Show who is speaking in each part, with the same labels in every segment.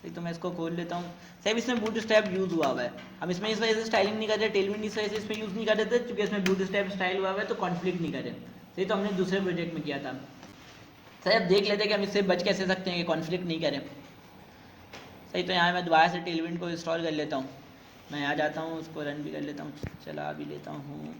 Speaker 1: सही, तो मैं इसको खोल लेता हूँ। सही, इसमें बूट स्टेप यूज़ हुआ है। हम इसमें इस वजह से स्टाइलिंग नहीं कर रहे, टेलविंड इस वजह से इसमें यूज़ नहीं कर रहे थे क्योंकि इसमें बूट स्टेप स्टाइल हुआ है, तो कॉन्फ्लिक्ट नहीं करे। सही, तो हमने दूसरे प्रोजेक्ट में किया था। सही, अब देख लेते हैं कि हम इससे बच कैसे सकते हैं कि कॉन्फ्लिक्ट नहीं करें। सही, तो यहाँ मैं दोबारा से टेलविंड को इंस्टॉल कर लेता हूँ। मैं यहाँ जाता हूँ, उसको रन भी कर लेता हूँ, चला भी लेता हूँ।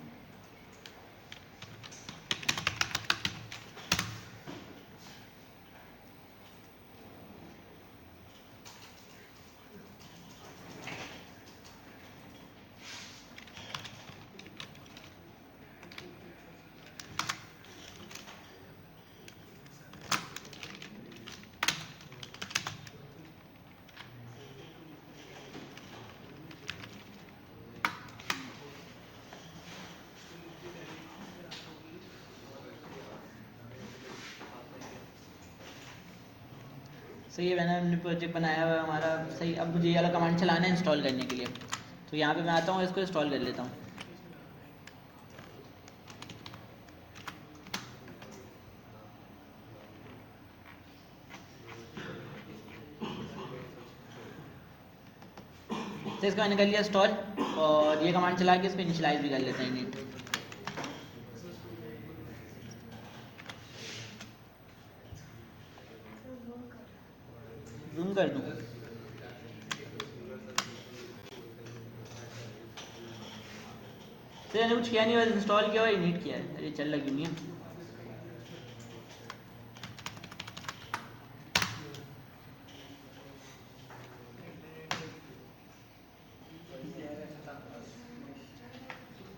Speaker 1: सही है, मैंने प्रोजेक्ट बनाया हुआ है हमारा। सही, अब मुझे ये वाला कमांड चलाना है इंस्टॉल करने के लिए। तो यहाँ पे मैं आता हूँ, इसको इंस्टॉल कर लेता हूँ। तो इसको मैंने कर लिया इंस्टॉल, और ये कमांड चला के इसको इनिशियलाइज भी कर लेते हैं नीट। जूम कर दूँ? तो मैंने कुछ किया नहीं, बस इंस्टॉल किया और नीट किया है। अरे चल लगी नहीं है।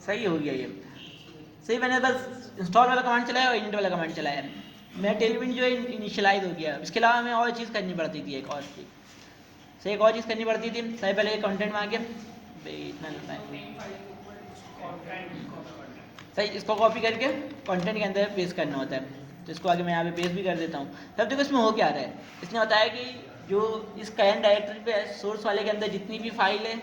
Speaker 1: सही हो गया ये। सही, मैंने बस इंस्टॉल वाला कमांड चलाया और इनिट वाला कमांड चलाया। मेरा टेलविंड जो है इनिशियलाइज हो गया। इसके अलावा हमें और चीज़ करनी पड़ती थी, एक और चीज़। सही, एक और चीज़ करनी पड़ती थी। सही, पहले कंटेंट में आके इतना लगता है। सही, इसको कॉपी करके कंटेंट के अंदर पेस्ट करना होता है। तो इसको आगे मैं यहाँ पे पेस्ट भी कर देता हूँ। तब देखो इसमें हो क्या रहा है। इसने बताया कि जो इस करंट डायरेक्टरी पे है, सोर्स वाले के अंदर जितनी भी फाइल है,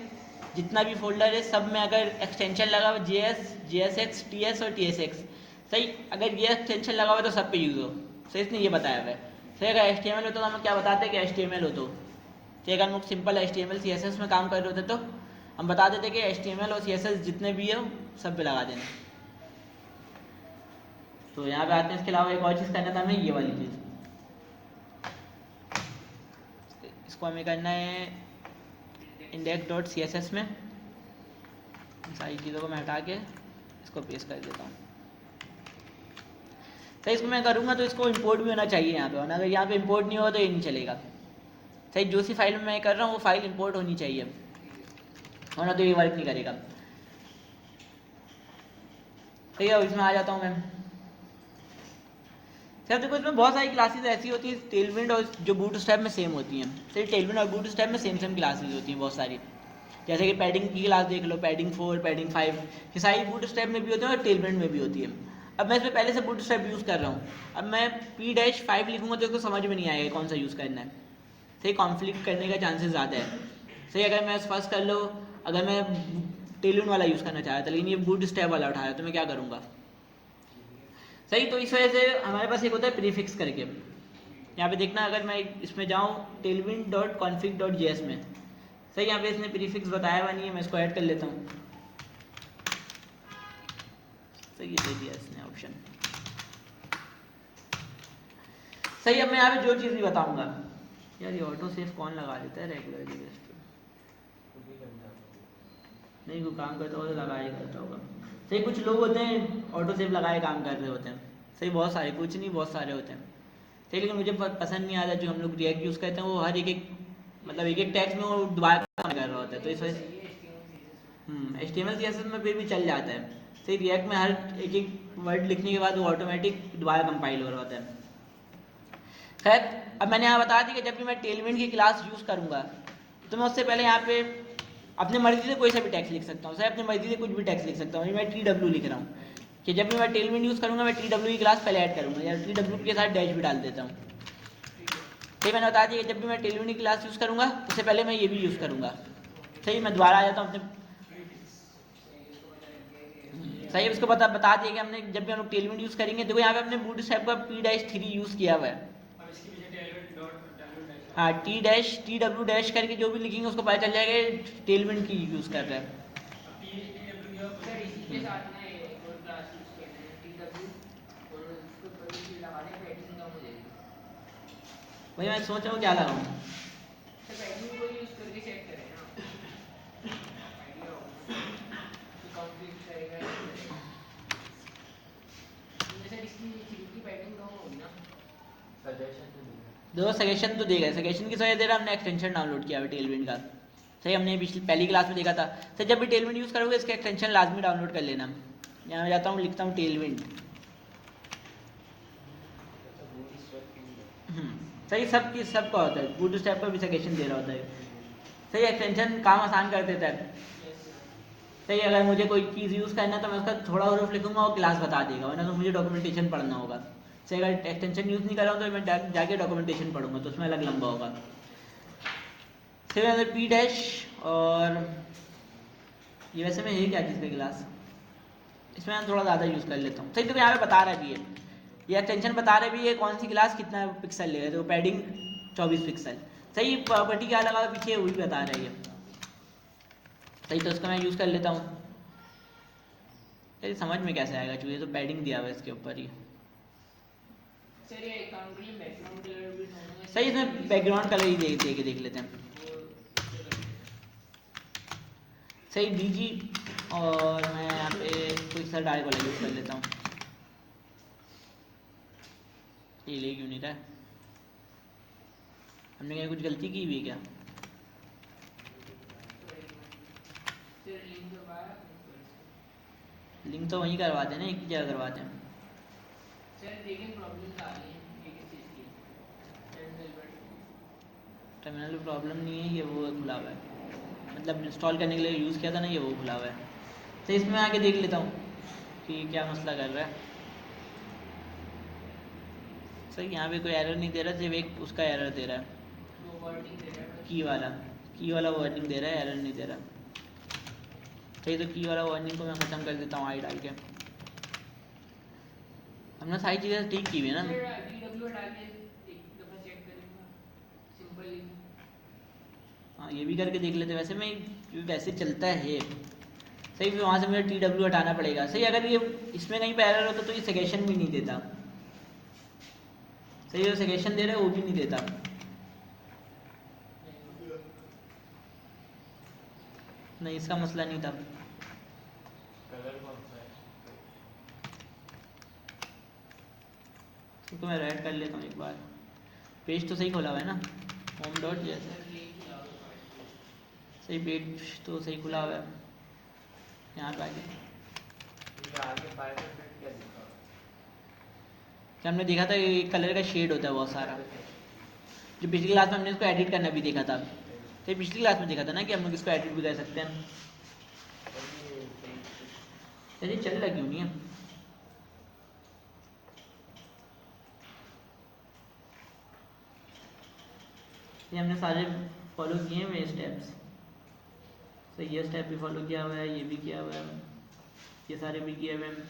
Speaker 1: जितना भी फोल्डर है, सब में अगर एक्सटेंशन लगा हुआ JS, JSX, TS और TSX, सही, अगर ये एक्सटेंशन लगा हुआ है तो सब पे यूज़ हो। सही, इसने ये बताया हुआ है। सही, अगर HTML होता तो हम क्या बताते कि HTML हो तो अगर हम लोग सिंपल HTML CSS में काम कर रहे होते तो हम बता देते कि HTML और CSS जितने भी है सब पे लगा देना। तो यहाँ पे आते हैं। इसके अलावा एक और चीज़ करना था हमें, ये वाली चीज़। इसको हमें करना है index.css में। सारी चीज़ों को मैं हटा के इसको पेस्ट कर देता हूँ। तो इसको मैं करूँगा तो इसको इंपोर्ट भी होना चाहिए यहाँ पे, और अगर यहाँ पे इंपोर्ट नहीं होगा तो ये नहीं चलेगा। सही, जो सी फाइल में मैं कर रहा हूँ वो फाइल इंपोर्ट होनी चाहिए, वरना तो ये वर्क नहीं करेगा। ठीक है, इसमें आ जाता हूँ मैं। सर देखो, इसमें बहुत सारी क्लासेस ऐसी होती हैं टेलविंड और जो बूटस्ट्रैप में सेम होती हैं। सर टेलविंड और बूटस्ट्रैप में सेम क्लासेस होती हैं बहुत सारी। जैसे कि पैडिंग की क्लास देख लो, पैडिंग 4, पैडिंग 5, ये सारी बूटस्ट्रैप में भी होती है और टेलविंड में भी होती है। अब मैं इसमें पहले से बूटस्ट्रैप यूज़ कर रहा हूँ। अब मैं P-5 लिखूँगा तो इसको समझ में नहीं आएगा कौन सा यूज़ करना है। सही, कॉन्फ्लिक्ट करने का चांसेस ज़्यादा है। सही, अगर मैं फर्स्ट कर लो, अगर मैं टेलविंड वाला यूज़ करना चाह रहा था लेकिन ये बूटस्ट्रैप वाला उठाया तो मैं क्या करूँगा। सही, तो इस वजह से हमारे पास एक होता है प्रीफिक्स करके। यहाँ पे देखना, अगर मैं इसमें जाऊँ tailwind.config.js में, सही, यहाँ पे इसने प्रीफिक्स बताया हुआ नहीं है, मैं इसको ऐड कर लेता हूँ। सही, ये दे दिया इसने ऑप्शन। सही, अब मैं यहाँ पे जो चीज़ भी बताऊँगा। यार ये ऑटो सेव कौन लगा देता है रेगुलरली बेस्ट? नहीं, वो काम करता होगा तो लगा ही करता होगा। सही, कुछ लोग होते हैं ऑटो सेव लगाए काम कर रहे होते हैं। सही, बहुत सारे, कुछ नहीं बहुत सारे होते हैं। सही, लेकिन मुझे पसंद नहीं आता जो हम लोग रिएक्ट यूज़ करते हैं, वो हर एक मतलब एक टैक्स में वो दोबारा काम कर रहा होता है, तो इस वजह से HTML CSS में फिर भी चल जाता है। सही, रिएक्ट में हर एक वर्ड लिखने के बाद वो ऑटोमेटिक दोबारा कंपाइल हो रहा होता है। खैर, अब मैंने यहाँ बता दी कि जब भी मैं टेलविंड की क्लास यूज़ करूँगा तो मैं उससे पहले यहाँ पे अपनी मर्जी से कोई सा भी टैक्स लिख सकता हूँ। सर, अपनी मर्जी से कुछ भी टैक्स लिख सकता हूँ। मैं TW लिख रहा हूँ कि जब भी मैं टेलविंड यूज़ करूँगा मैं TW की क्लास पहले ऐड करूँगा, या TW के साथ डैश भी डाल देता हूँ। सही, मैंने बता दिया कि जब भी मैं टेलविंड की क्लास यूज़ करूँगा उससे पहले मैं ये भी यूज़ करूँगा। सही, मैं दोबारा आ जाता हूँ अपने। सही, उसको बता दिया कि हमने जब भी हम लोग टेलविंड यूज़ करेंगे। देखो यहाँ पे हमने बूटस्ट्रैप का P-3 यूज़ किया हुआ है। हाँ टी डब्ल्यू डैश करके जो भी लिखेंगे उसको पता चल जाएगा टेलविंड की यूज़ कर रहा है।
Speaker 2: सर इसी के साथ ना एक और क्लास यूज़ करते हैं TW, और उसके ऊपर भी लगा दें, पैडिंग कम हो जाएगी।
Speaker 1: वही मैं सोच रहा हूँ क्या लगाऊँ।
Speaker 2: सर पैडिंग को यूज़ करके चेक करें ना, आइडिया हो कि कॉन्फ्लिक्ट करेगा या नहीं करेगा। तो सर इसकी 3 की पैडिंग कम होगी ना।
Speaker 1: दो सजेशन तो देगा, सजेशन की वजह दे रहा हमने एक्सटेंशन डाउनलोड किया है टेलविंड का। सही हमने पिछली पहली क्लास में देखा था। सर जब भी टेलविंड यूज़ करोगे इसका एक्सटेंशन लाजमी डाउनलोड कर लेना। यहाँ मैं जाता हूँ लिखता हूँ टेलविंड। सही सबका होता है, बूट स्टेप का भी सजेशन दे रहा होता है। सही एक्सटेंशन काम आसान कर देता है। सही अगर मुझे कोई चीज़ यूज़ करना है तो मैं उसका थोड़ा और लिखूंगा और क्लास बता देगा, वरना तो मुझे डॉक्यूमेंटेशन पढ़ना होगा। सही अगर एक्सटेंशन यूज़ नहीं कर रहा हूँ तो मैं जाके डॉक्यूमेंटेशन पढ़ूंगा तो उसमें अलग लंबा होगा। फिर पी डैश और ये वैसे में है क्या चीज़ का क्लास, इसमें मैं थोड़ा ज़्यादा यूज़ कर लेता हूँ। सही तो यहाँ पे बता रहा भी है, ये एक्सटेंशन बता रहे भी है कौन सी क्लास कितना पिक्सल ले रहे, तो पैडिंग 24 पिक्सल। सही प्रॉपर्टी क्या लगा पीछे वही बता रही है। सही तो इसका मैं यूज़ कर लेता हूँ। सही समझ में कैसे आएगा क्योंकि तो पैडिंग दिया हुआ है इसके ऊपर ही।
Speaker 2: सर ये अकाउंट के लिए बैकग्राउंड कलर भी दोनों में
Speaker 1: सही इसमें बैकग्राउंड कलर ही देख लेते हैं। सही डीजी और मैं यहाँ पे कोई सा डार्क वाला यूज़ कर लेता हूँ। ये ले क्यों नहीं रहा है, हमने क्या कुछ गलती की हुई है क्या। लिंक तो वहीं करवाते हैं ना, एक ही जगह करवाते हैं।
Speaker 2: सर लेकिन प्रॉब्लम आ रही है एक चीज़ की,
Speaker 1: टर्मिनल में प्रॉब्लम नहीं है, ये वो खुला हुआ है, मतलब इंस्टॉल करने के लिए यूज़ किया था ना, ये वो खुला हुआ है। तो इसमें आके देख लेता हूँ कि क्या मसला कर रहा है। सही यहाँ पे कोई एरर नहीं दे रहा, सिर्फ एक उसका एरर दे रहा है, की वाला वार्निंग दे रहा है, एरर नहीं दे रहा। सही तो की वाला वार्निंग को मैं ख़त्म कर देता हूँ आई डाल के। हमने सारी चीज़ें ठीक की हुई है ना। हाँ ये भी करके देख लेते, वैसे मैं वैसे चलता है। सही फिर वहाँ से मुझे TW हटाना पड़ेगा। सही अगर ये इसमें कहीं पे एरर होता तो ये सजेशन भी नहीं देता। सही जो सजेशन दे रहा है वो भी नहीं देता। नहीं इसका मसला नहीं था। तो मैं रेड कर लेता हूँ एक बार। पेज तो सही खोला हुआ है ना, होम डॉट जैसे सही पेज तो सही खुला हुआ है। यहाँ पे आगे क्या हमने देखा था, एक कलर का शेड होता है बहुत सारा, जो पिछली क्लास में हमने इसको एडिट करना भी देखा था। तो पिछली क्लास में देखा था ना कि हम लोग इसको एडिट भी कर सकते हैं। चलिए चल रहा क्यों नहीं है। ये हमने सारे फॉलो किए हैं मेरे स्टेप्स। तो ये स्टेप भी फॉलो किया हुआ है, ये भी किया हुआ है, ये सारे भी किए हुए हैं,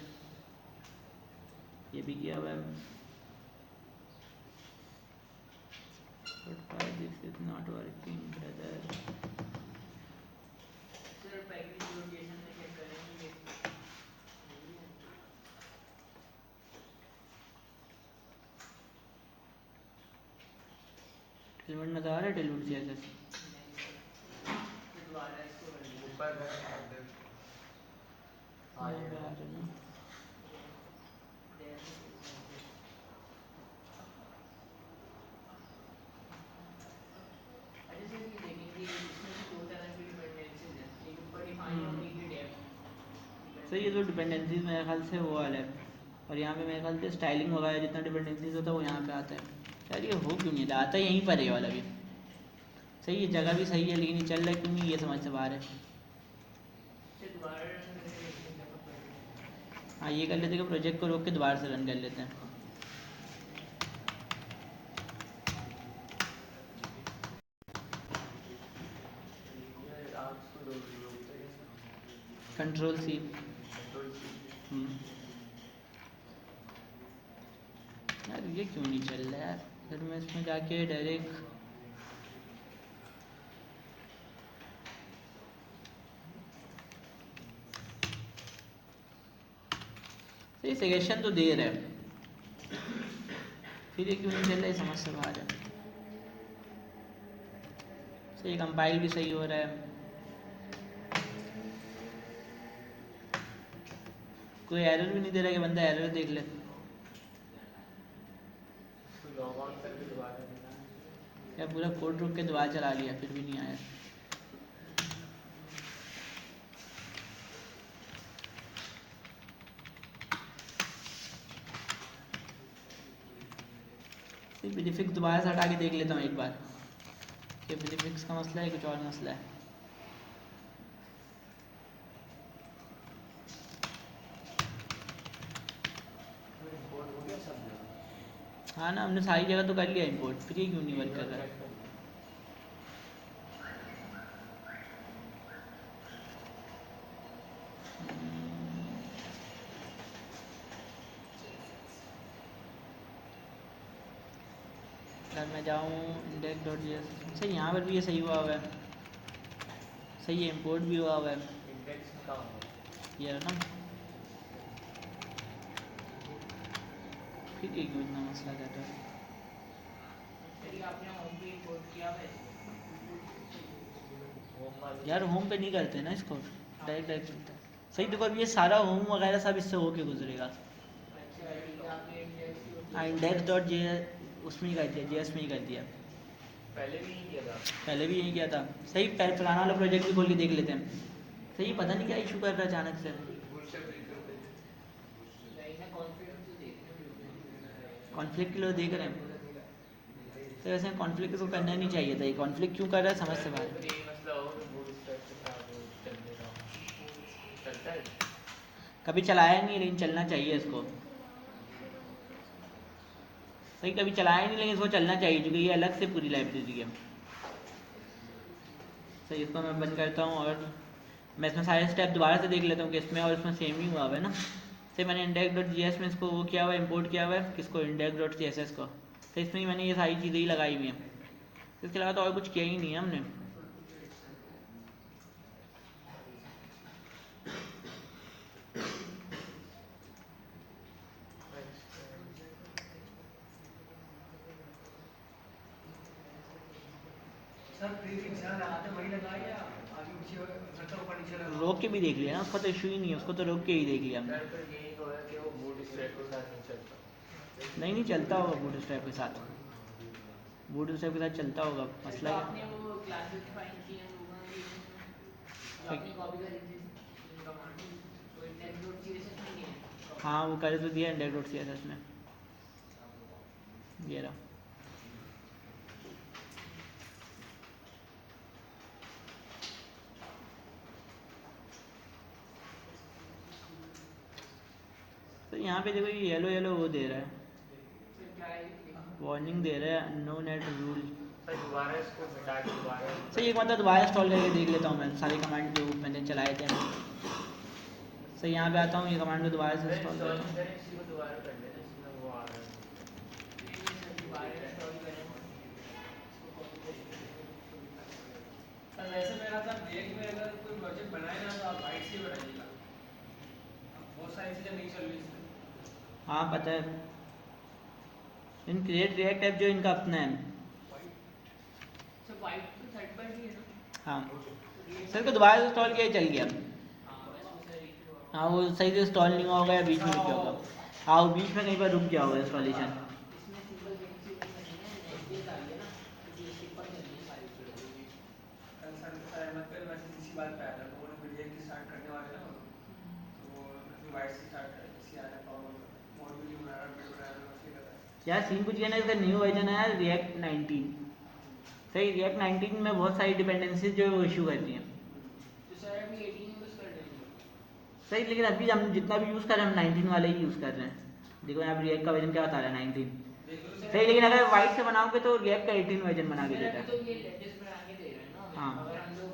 Speaker 1: ये भी किया हुआ है। But why this is not working brother?
Speaker 2: Sir package location में चेक करेंगे।
Speaker 1: टेलविंड नजर आ रहा है, टेलविंड CSS
Speaker 2: दोबारा इसको कर लीजिए।
Speaker 3: ऊपर
Speaker 1: यहाँ पे आ रहा है ना।
Speaker 2: अच्छा सर ये देखेंगे इसमें भी 2 तरह की डिपेंडेंसीज हैं, एक ऊपर डिफाइन और एक डेप्थ।
Speaker 1: सही, ये तो डिपेंडेंसीज मेरे ख्याल से वो वाला है, और यहाँ पे मेरे ख्याल से स्टाइलिंग वगैरह जितना डिपेंडेंसीज होता है वो यहाँ पे आता है। यार ये हो क्यों नहीं रहा, आता यहीं पर है ये वाला भी। सही है, जगह भी सही है, लेकिन ये चल रहा है क्यों नहीं, ये समझ से बाहर है। हाँ ये कर लेते हैं, प्रोजेक्ट को रोक के दोबारा से रन कर लेते हैं। Control C। यार ये क्यों नहीं चल रहा है यार, फिर मैं इसमें जाके डायरेक्ट सही सजेशन तो दे रहे हैं, फिर ये क्यों नहीं चल रहा है समझ से बाहर है। सही कंपाइल भी सही हो रहा है, कोई एरर भी नहीं दे रहा कि बंदा एरर देख ले।
Speaker 2: लॉग ऑन करके दोबारा देना।
Speaker 1: या पूरा कोड रुक के दोबारा चला लिया फिर भी नहीं आया। प्रीफिक्स दोबारा से हटा के देख लेता हूँ एक बार कि प्रीफिक्स का मसला है कुछ और मसला है।
Speaker 2: इंपोर्ट हो गया सब जगह।
Speaker 1: हाँ ना, हमने सारी जगह तो कर लिया इंपोर्ट, फिर ये क्यों नहीं वर्क कर रहा है। अगर मैं जाऊँ index.js, सही यहाँ पर भी ये सही हुआ है, सही है, इंपोर्ट भी हुआ है
Speaker 2: इंडेक्स कहाँ है?
Speaker 1: ये है ना। फिर ये क्यों इतना मसला कर रहा है।
Speaker 2: चलिए आपने होम पे इंपोर्ट किया है होम वाले
Speaker 1: यार होम पे नहीं करते ना इसको, डायरेक्ट डायरेक्ट चलता है। सही देखो अब ये सारा होम वगैरह सब इससे होके गुजरेगा।
Speaker 2: अच्छा ठीक है आपने इंडेक्स
Speaker 1: हाँ index.js उसमें ही कर दिया, जेएस में ही कर दिया।
Speaker 2: पहले भी नहीं किया था।
Speaker 1: पहले भी यही किया था। सही पहले पुराना वाला प्रोजेक्ट भी खोल के देख लेते हैं। सही पता नहीं क्या इशू कर रहा है अचानक से।
Speaker 2: नहीं ना कॉन्फिडेंस तो देखने में
Speaker 1: कॉन्फ्लिक्ट के लिए देख रहे हैं, तो ऐसे कॉन्फ्लिक्ट को करना नहीं चाहिए था, ये कॉन्फ्लिक्ट क्यों कर रहा है समझ से बाहर है।
Speaker 2: ये मसला हो तो बूटस्ट्रैप के साथ वो चलने का चलता है।
Speaker 1: कभी चलाया नहीं लेकिन चलना चाहिए इसको। सही कभी चलाया नहीं लेकिन इसको चलना चाहिए क्योंकि ये अलग से पूरी लाइब्रेरी है। सही इसको मैं बंद करता हूँ और मैं इसमें सारे स्टेप दोबारा से देख लेता हूँ कि इसमें और इसमें सेम ही हुआ हुआ है ना। सही मैंने index.js में इसको वो किया हुआ है, इंपोर्ट किया हुआ है किसको, index.css को। तो इसमें ही मैंने ये सारी चीज़ें ही लगाई हुई हैं, इसके अलावा तो और कुछ किया ही नहीं है हमने।
Speaker 3: सर प्रीफिक्स जहाँ लगाते हैं वही लगाए या आगे पीछे घंटा ऊपर नीचे लगा?
Speaker 1: रोक के भी देख लिया ना, उसका तो इशू ही नहीं है, उसको तो रोक के ही देख लिया हमने।
Speaker 2: सर तो यही हो है कि वो बूटस्ट्रैप के साथ नहीं चलता।
Speaker 1: नहीं चलता होगा बूटस्ट्रैप के साथ, बूटस्ट्रैप के साथ चलता होगा मसला
Speaker 2: तो
Speaker 1: क्या।
Speaker 2: आपने वो क्लासेस डिफाइन किए हैं लोगों के जो आपने कॉपी करी थी कमांड तो index.css में नहीं है।
Speaker 1: हाँ वो कर तो दिया index.css में, ये रहा। तो यहाँ पे देखो ये येलो येलो वो दे रहा है,
Speaker 2: फिर क्या है
Speaker 1: वार्निंग दे रहा है अननोन एट रूल।
Speaker 2: सर दोबारा इसको मिटा के दोबारा
Speaker 1: सही एक मतलब दोबारा इंस्टॉल करके देख लेता हूँ मैं सारे कमांड जो मैंने चलाए थे। सही यहाँ पे आता हूँ, ये कमांड को दोबारा से इंस्टॉल करता हूँ।
Speaker 2: करें इसी को दोबारा कर लेना इसमें वो आ रहा है दोबारा इंस्टॉल करें इसको कॉपी पेस्ट
Speaker 3: सर वैसे मेरा था ब्रेक में अगर कोई प्रोजेक्ट बनाए ना तो आप वाइट से बनाइएगा, अब बहुत सारी चीज़ें नहीं चल रही इसमें।
Speaker 1: हाँ पता है, इन क्रिएट रिएक्ट ऐप जो इनका अपना है।
Speaker 2: सर वाइट तो थर्ड पार्टी है ना।
Speaker 1: हाँ सर को दोबारा से इंस्टॉल किया चल गया।
Speaker 2: हाँ बस वो सर एक ही हुआ।
Speaker 1: हाँ वो सही से इंस्टॉल नहीं हुआ होगा या बीच में रुक गया होगा। हाँ वो बीच में कहीं पर रुक गया होगा इंस्टॉलेशन।
Speaker 2: इसमें सिंपल बेनिफिट नहीं है नेटबेस आ गया ना तो ये सिंपल करनी है सारी चीज़ें।
Speaker 3: कल सर के साथ मत कर, वैसे इसी बात पे आया था, लोगों ने वीडियो की स्टार्ट करने वाले ना तो वो वाइट से स्टार्ट कर इसी आ रहा है प्रॉब्लम, मोड वीडियो बना रहा है, वीडियो बना रहा है, वैसे ही कर रहा है।
Speaker 1: यार सीन कुछ ये ना, इसका न्यू वर्जन है रिएक्ट 19। सही रिएक्ट 19 में बहुत सारी डिपेंडेंसीज जो है वो इशू कर रही हैं।
Speaker 2: तो सर अभी 18 यूज़ कर रहे हैं।
Speaker 1: सही लेकिन अभी हम जितना भी यूज़ कर रहे हैं हम 19 वाले ही यूज़ कर रहे हैं। देखो यहाँ पर रिएक्ट का वर्जन क्या बता रहा है 19।
Speaker 3: देख लो
Speaker 1: सही लेकिन अगर वाइट से बनाओगे तो रिएक्ट का 18 वर्जन बना के
Speaker 2: सर
Speaker 1: देता
Speaker 2: अभी
Speaker 1: है।
Speaker 2: तो ये लेटेस्ट बना के दे रहे हैं ना हमें।
Speaker 1: हाँ।
Speaker 2: अगर हम लोग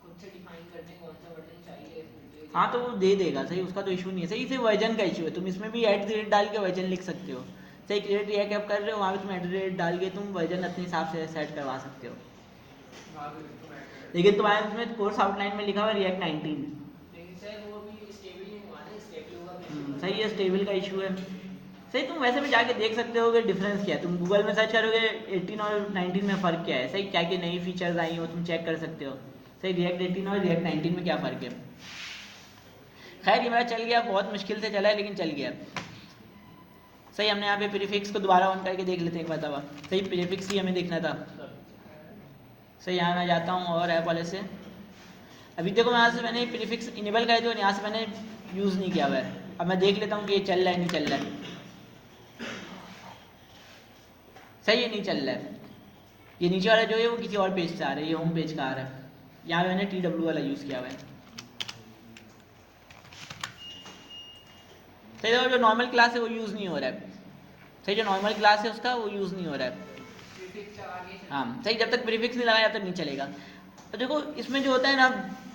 Speaker 2: खुद से डिफाइन करते हैं कौन सा वर्जन चाहिए तो
Speaker 1: हाँ तो वो दे देगा, सही उसका तो इशू नहीं है। सही से वर्जन का इशू है, तुम इसमें भी @ डाल के वर्जन लिख सकते हो। सही क्रिएट रिएक्ट ऐप कर रहे हो वहाँ पे तुम @ डाल के तुम वर्जन अपने हिसाब से सेट करवा सकते हो।
Speaker 3: हाँ तो इसको मैं ऐड
Speaker 1: लेकिन तुम्हारे उसमें कोर्स आउटलाइन में लिखा हुआ है रिएक्ट 19।
Speaker 2: लेकिन सर वो भी स्टेबल नहीं हुआ ना, स्टेबल होगा
Speaker 1: सही है, स्टेबल का इशू है। सही, तुम वैसे भी जाके देख सकते हो कि डिफरेंस क्या है। तुम गूगल में सर्च करोगे 18 और 19 में फ़र्क क्या है, सही क्या क्या नई फीचर्स आई हो तुम चेक कर सकते हो। सही, रिएक्ट 18 और रिएक्ट 19 में क्या फ़र्क है। खैर ये मेरा चल गया, बहुत मुश्किल से चला है लेकिन चल गया। सही, हमने यहाँ पे प्रीफिक्स को दोबारा ऑन करके देख लेते हैं एक मरतबा। सही, प्रीफिक्स ही हमें देखना था। सही, यहाँ मैं जाता हूँ और ऐप वाले से। अभी देखो यहाँ से मैंने प्रीफिक्स इनेबल कर दिया और यहाँ से मैंने यूज़ नहीं किया हुआ है। अब मैं देख लेता हूँ कि ये चल रहा है नहीं चल रहा है। सही है, नहीं चल रहा है। ये नीचे वाला जो है वो किसी और पेज से आ रहा है, ये होम पेज का आ रहा है। यहाँ पे मैंने TW वाला यूज़ किया हुआ है। सही, तो जो नॉर्मल क्लास है वो यूज़ नहीं हो रहा है। सही, जो नॉर्मल क्लास है उसका वो यूज़ नहीं हो रहा है। हाँ सही, जब तक प्रीफिक्स नहीं लगाया तब तक नहीं चलेगा। तो देखो इसमें जो होता है ना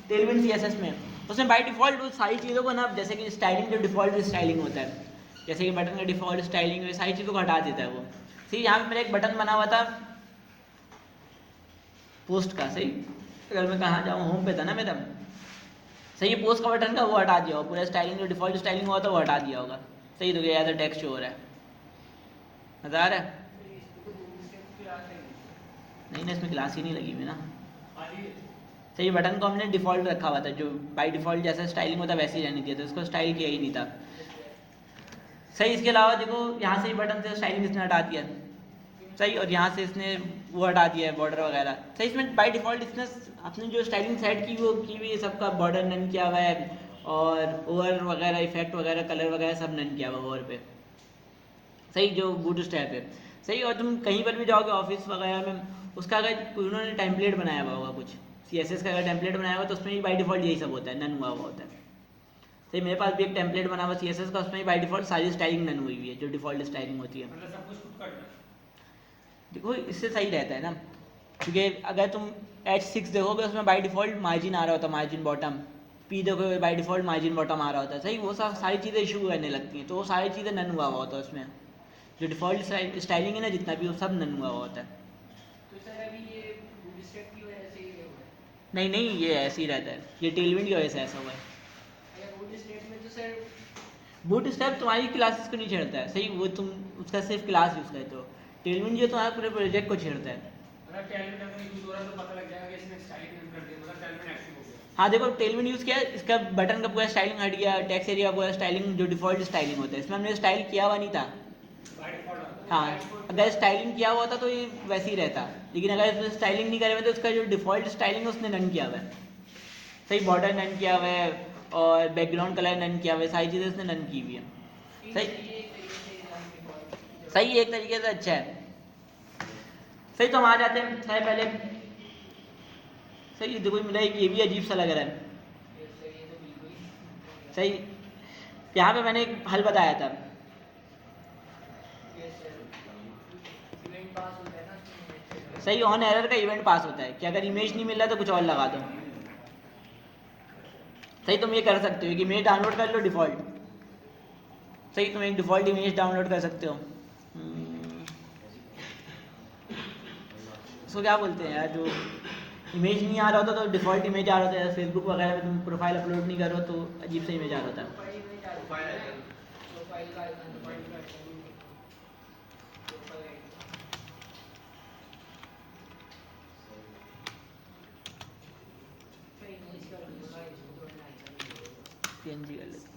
Speaker 1: टेलविंड CSS में, उसमें बाय डिफ़ॉल्ट वो सारी चीज़ों को ना, जैसे कि स्टाइलिंग, जो डिफ़ॉल्ट स्टाइलिंग होता है, जैसे कि बटन का डिफ़ॉल्ट स्टाइलिंग, ये सारी चीज़ों को हटा देता है वो। सही, यहाँ पे मेरा एक बटन बना हुआ था पोस्ट का। सही, अगर मैं कहाँ जाऊँ, होम पे था ना मेरा। सही, पोस्ट का बटन का वो हटा दिया होगा, पूरा स्टाइलिंग जो डिफ़ॉल्ट स्टाइलिंग हुआ था वो हटा दिया होगा। सही, तो गया था टेक्स्ट शो हो रहा है, मज़ा आ रहा है। नहीं ना, इसमें क्लास ही नहीं लगी हुई ना। सही, बटन को हमने डिफ़ॉल्ट रखा हुआ था, जो बाय डिफ़ॉल्ट जैसा स्टाइलिंग होता है वैसे ही रहने दिया था, उसको स्टाइल किया ही नहीं था। सही, इसके अलावा देखो यहाँ से ही बटन से स्टाइलिंग इसने हटा दिया। सही, और यहाँ से इसने वो हटा दिया है बॉर्डर वगैरह। सही, इसमें बाय डिफ़ॉल्ट इसने अपनी जो स्टाइलिंग सेट की वो की हुई है, सबका बॉर्डर नन किया हुआ है और ओवर वगैरह इफेक्ट वगैरह कलर वगैरह सब नन किया हुआ है ओवर पे। सही, जो बूट स्ट्रैप है। सही, और तुम कहीं पर भी जाओगे ऑफिस वगैरह में, उसका अगर उन्होंने टेम्पलेट बनाया हुआ होगा कुछ CSS का, अगर टेम्पलेट बनाया हुआ तो उसमें भी बाय डिफ़ॉल्ट यही सब होता है, नन हुआ हुआ होता है। सही, मेरे पास भी एक टेम्पलेट बना हुआ CSS का, उसमें भी बाय डिफ़ॉल्ट सारी स्टाइलिंग नन हुई हुई है, जो डिफ़ॉल्ट स्टाइलिंग होती है।
Speaker 3: मतलब सब कुछ खुद करना है।
Speaker 1: देखो इससे सही रहता है ना, क्योंकि अगर तुम H6 देखोगे उसमें बाय डिफ़ॉल्ट मार्जिन आ रहा होता है, मार्जिन बॉटम। P देखोगे बाय डिफ़ॉल्ट मार्जिन बॉटम आ रहा होता है। सही, वो सब सारी चीज़ें इशू करने लगती हैं, तो वो सारी चीज़ें नन हुआ हुआ होता है उसमें। जो डिफ़ॉल्ट स्टाइलिंग है ना जितना भी, वो सब नन हुआ हुआ होता है।
Speaker 2: तो सर अभी ये बूटस्ट्रैप की वजह से ये हुआ है।
Speaker 1: नहीं नहीं, ये ऐसे ही रहता है, ये टेलविंड की वजह से ऐसा हुआ है।
Speaker 2: अगर बूटस्ट्रैप में तो सर
Speaker 1: बूट स्ट्रैप तुम्हारी क्लासेस को नहीं छेड़ता है। सही, वो तुम उसका सिर्फ क्लास यूज़ करते हो। टेलविंड जो तुम्हारे पूरे प्रोजेक्ट को छेड़ता है।
Speaker 3: अगर टैलेंट अगर यूज हो रहा है तो पता लग जाएगा कि इसने स्टाइलिंग यूज कर दी, मतलब टैलेंट एक्टिव हो गया।
Speaker 1: हाँ देखो, टेलविंड यूज़ किया, इसका बटन का पूरा स्टाइलिंग हट गया, टेक्स्ट एरिया का पूरा स्टाइलिंग, जो डिफ़ॉल्ट स्टाइलिंग होता है, इसमें हमने स्टाइल किया हुआ नहीं था।
Speaker 3: बाय डिफॉल्ट आता है।
Speaker 1: हाँ, अगर स्टाइलिंग किया हुआ था तो ये वैसे ही रहता, लेकिन अगर इसमें स्टाइलिंग नहीं करे हुए तो उसका जो डिफ़ॉल्ट स्टाइलिंग है उसने नन किया हुआ है। सही, बॉर्डर नन किया हुआ है और बैकग्राउंड कलर नन किया हुआ है, सारी चीज़ें उसने नन की हुई है। सही,
Speaker 2: ये एक तरीके से एग्जाम डिफॉल्ट
Speaker 1: सही, एक तरीके से अच्छा है। सही, तो हम आ जाते हैं सही पहले। सही, देखो मेरा एक ये भी अजीब सा लग रहा है।
Speaker 2: सर ये तो बिल्कुल ही
Speaker 1: सही, यहाँ पे मैंने एक हल बताया था।
Speaker 2: ये सर इवेंट पास होता है ना उसमें
Speaker 1: सही, ऑन एरर का इवेंट पास होता है कि अगर इमेज नहीं मिल रहा तो कुछ और लगा दो। सही, तुम ये कर सकते हो कि इमेज डाउनलोड कर लो डिफ़ॉल्ट। सही, तुम एक डिफ़ॉल्ट इमेज डाउनलोड कर सकते हो। उसको क्या बोलते हैं यार, जो इमेज नहीं आ रहा होता तो डिफ़ॉल्ट इमेज आ रहा होता है। फेसबुक वगैरह में तुम प्रोफाइल अपलोड नहीं करो तो अजीब सा इमेज आ रहा होता है।
Speaker 2: प्रोफाइल में जाते हैं प्रोफाइल का आइकन पॉइंट करते हैं प्रोफाइल आइकन सही नहीं इसका दूसरा इसको तो आइकन
Speaker 1: PNG कर लेते हैं।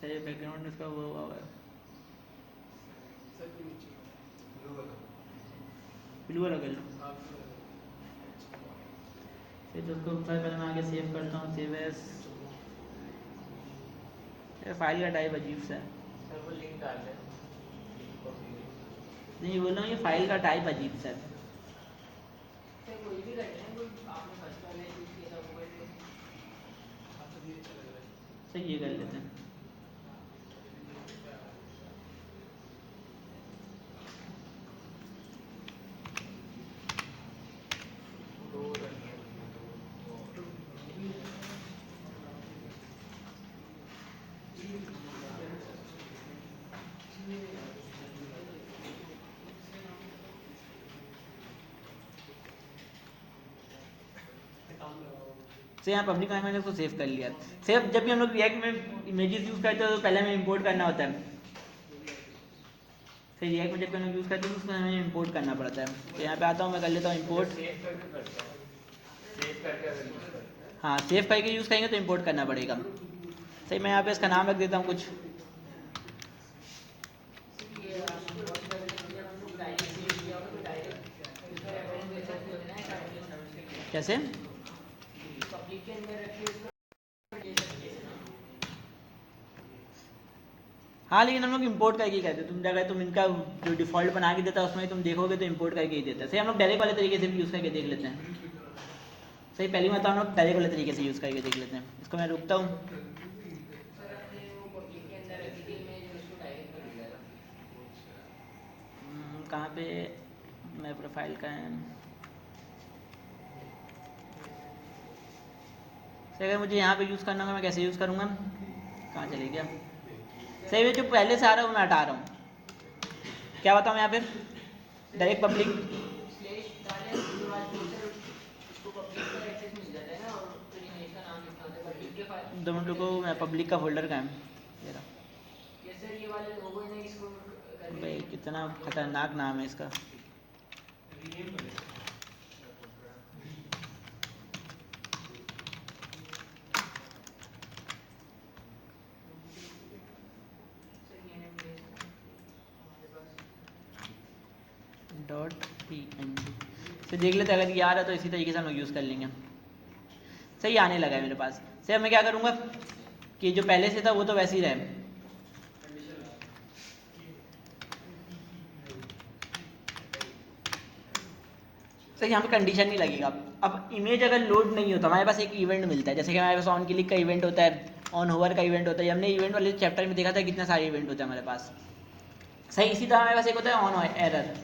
Speaker 1: सही, बैकग्राउंड इसका वो हुआ है,
Speaker 3: सर भी नीचे
Speaker 1: ब्लू वाला कर लो। सही, तो उसको पहले मैं आगे सेव करता हूँ, सेव एज। फाइल का टाइप अजीब सा है।
Speaker 2: सर वो लिंक डाल दें
Speaker 1: नहीं, बोल रहा हूँ ये फाइल का टाइप अजीब सा है।
Speaker 2: सर कोई भी करते हैं कोई आपने फर्स्ट वाले चूज किया था वो कर लें
Speaker 3: आपको ये अच्छा लग रहा है।
Speaker 1: सही, ये कर लेते हैं। तो यहाँ पब्लिक में मैंने उसको सेव कर लिया। सेव जब भी हम लोग रिएक्ट में इमेजेस यूज़ करते हैं तो पहले हमें इंपोर्ट करना होता है। सही, रिएक्ट में जब भी हम लोग यूज़ करते हैं तो उसमें हमें इंपोर्ट करना पड़ता है। तो यहाँ पे आता हूँ, मैं कर लेता हूँ इंपोर्ट।
Speaker 4: सेव करके करते हैं, सेव करके अगर यूज़ करते हैं।
Speaker 1: हाँ, सेव करके यूज़ करेंगे तो इंपोर्ट करना पड़ेगा। सही, मैं यहाँ पे इसका नाम रख देता हूँ कुछ।
Speaker 2: ये बहुत सारे चीज़ें हम लोग डायरेक्ट सेव किया होगा तो डायरेक्ट उसका रेफरेंस दे सकते हो ना,
Speaker 1: कैसे?
Speaker 2: पब्लिक के अंदर रख के उसको दे सकते हैं ना।
Speaker 1: हाँ, लेकिन हम लोग इंपोर्ट करके ही करते हैं। तुम अगर तुम इनका जो डिफ़ॉल्ट बना के देता है उसमें तुम देखोगे तो इंपोर्ट करके ही देता है। सही, हम लोग डायरेक्ट वाले तरीके से भी यूज़ करके देख लेते हैं। सही, पहली बात हम लोग डायरेक्ट वाले तरीके से यूज़ करके देख लेते हैं। इसको मैं रुकता हूँ।
Speaker 2: सर हमने वो पब्लिक के अंदर रखी थी इमेज, उसको डायरेक्ट कर दिया था।
Speaker 1: कहाँ पे? मैं प्रोफाइल का है। सही, अगर मुझे यहाँ पे यूज़ करना होगा मैं कैसे यूज़ करूँगा? कहाँ चले गया? सही, जो पहले से आ रहा है वो मैं हटा रहा हूँ। क्या बताऊँ यहाँ पे? Direct public.
Speaker 2: स्लैश डालें उसके बाद फिर सर उसको पब्लिक का एक्सेस मिल जाता है ना, और फिर इमेज का नाम लिखना होता है पब्लिक के फाइल।
Speaker 1: 2 मिनट को मैं पब्लिक का फोल्डर का है मेरा।
Speaker 2: ये सर ये वाले लोगों ने इसको करके
Speaker 1: भाई कितना खतरनाक नाम है इसका।
Speaker 2: सर ये ने हमारे पास
Speaker 1: .png से देख लेते हैं, अगर ये आ रहा है तो इसी तरीके से हम लोग यूज़ कर लेंगे। सही, आने लगा है मेरे पास। सही, अब मैं क्या करूँगा कि जो पहले से था वो तो वैसे ही रहे। सही, यहाँ पे कंडीशन नहीं लगेगा। अब इमेज अगर लोड नहीं होता, हमारे पास एक इवेंट मिलता है, जैसे कि हमारे पास ऑन क्लिक का इवेंट होता है, ऑन होवर का इवेंट होता है। हमने इवेंट वाले चैप्टर में देखा था कितने सारे इवेंट होते हैं हमारे पास। सही, इसी तरह हमारे पास एक होता है ऑन एरर।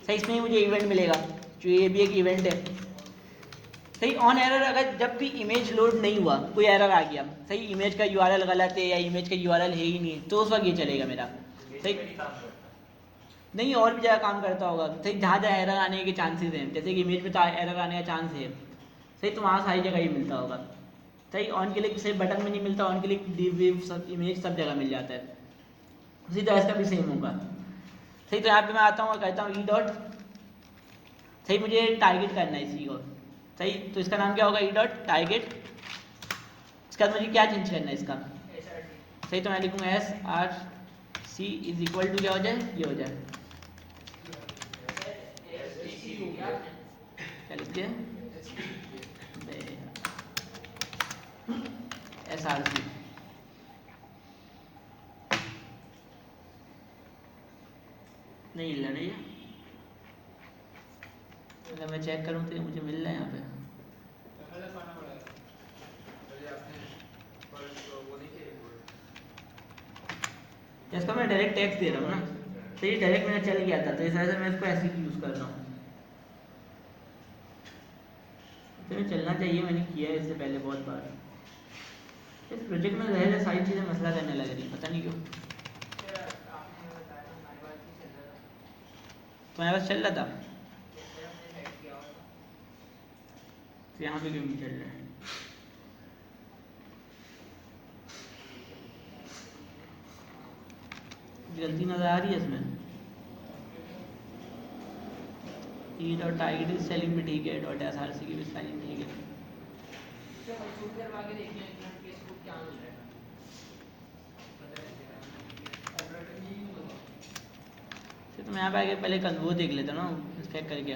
Speaker 1: सही, इसमें ही मुझे इवेंट मिलेगा, जो ये भी एक इवेंट है। सही, ऑन एरर अगर जब भी इमेज लोड नहीं हुआ, कोई एरर आ गया, सही, इमेज का यूआरएल गलत है या इमेज का यूआरएल है ही नहीं, तो उस वक्त ये चलेगा मेरा। सही, नहीं और भी जगह काम करता होगा। सही, जहाँ जहाँ एरर आने के चांसेस हैं, जैसे कि इमेज में तो एरर आने का चांस है, सही, तो वहाँ सारी जगह ही मिलता होगा। सही, ऑन क्लिक सिर्फ बटन में नहीं मिलता, ऑन क्लिक डिव विव सब इमेज सब जगह मिल जाता है। उसी तरह इसका भी सेम होगा। सही, तो यहाँ पे मैं आता हूँ और कहता हूँ ई डॉट। सही, मुझे टारगेट करना है इसी को। सही, तो इसका नाम क्या होगा? E dot target. इसका मुझे क्या चेंज करना है इसका?
Speaker 2: SRC।
Speaker 1: सही, तो मैं लिखूँगा SRC इज इक्वल टू क्या हो जाए? ये हो जाए
Speaker 2: SRC हो गया आपने?
Speaker 1: क्या लिखते हैं? SRC। नहीं मिल रही है। अगर मैं चेक करूँ तो मुझे मिल रहा है यहाँ पे। इसका मैं डायरेक्ट टेक्स्ट दे रहा हूँ ना, तो ये डायरेक्ट मेरा चल गया था, तो इस वजह से मैं इसको ऐसे ही यूज़ कर रहा हूँ। तो चलना चाहिए, मैंने किया है इससे पहले बहुत बार। इस प्रोजेक्ट में रह सारी चीज़ें मसला करने लग रही, पता नहीं क्यों।
Speaker 2: सर आपने बताया हमारे पास भी चल रहा था,
Speaker 1: तुम्हारे पास चल रहा था,
Speaker 2: जैसे हमने सेट किया होगा।
Speaker 1: तो यहाँ पे क्यों नहीं चल रहा है? गलती नज़र आ रही है इसमें। ई डॉट टारगेट स्पेलिंग भी ठीक है, डॉट SRC की भी स्पेलिंग ठीक है।
Speaker 2: सर कंसूल करवा के देख लें इतना केस को क्या मिल रहा है।
Speaker 1: तो मैं यहाँ पे आके पहले वो देख लेता हूँ ना, चेक करके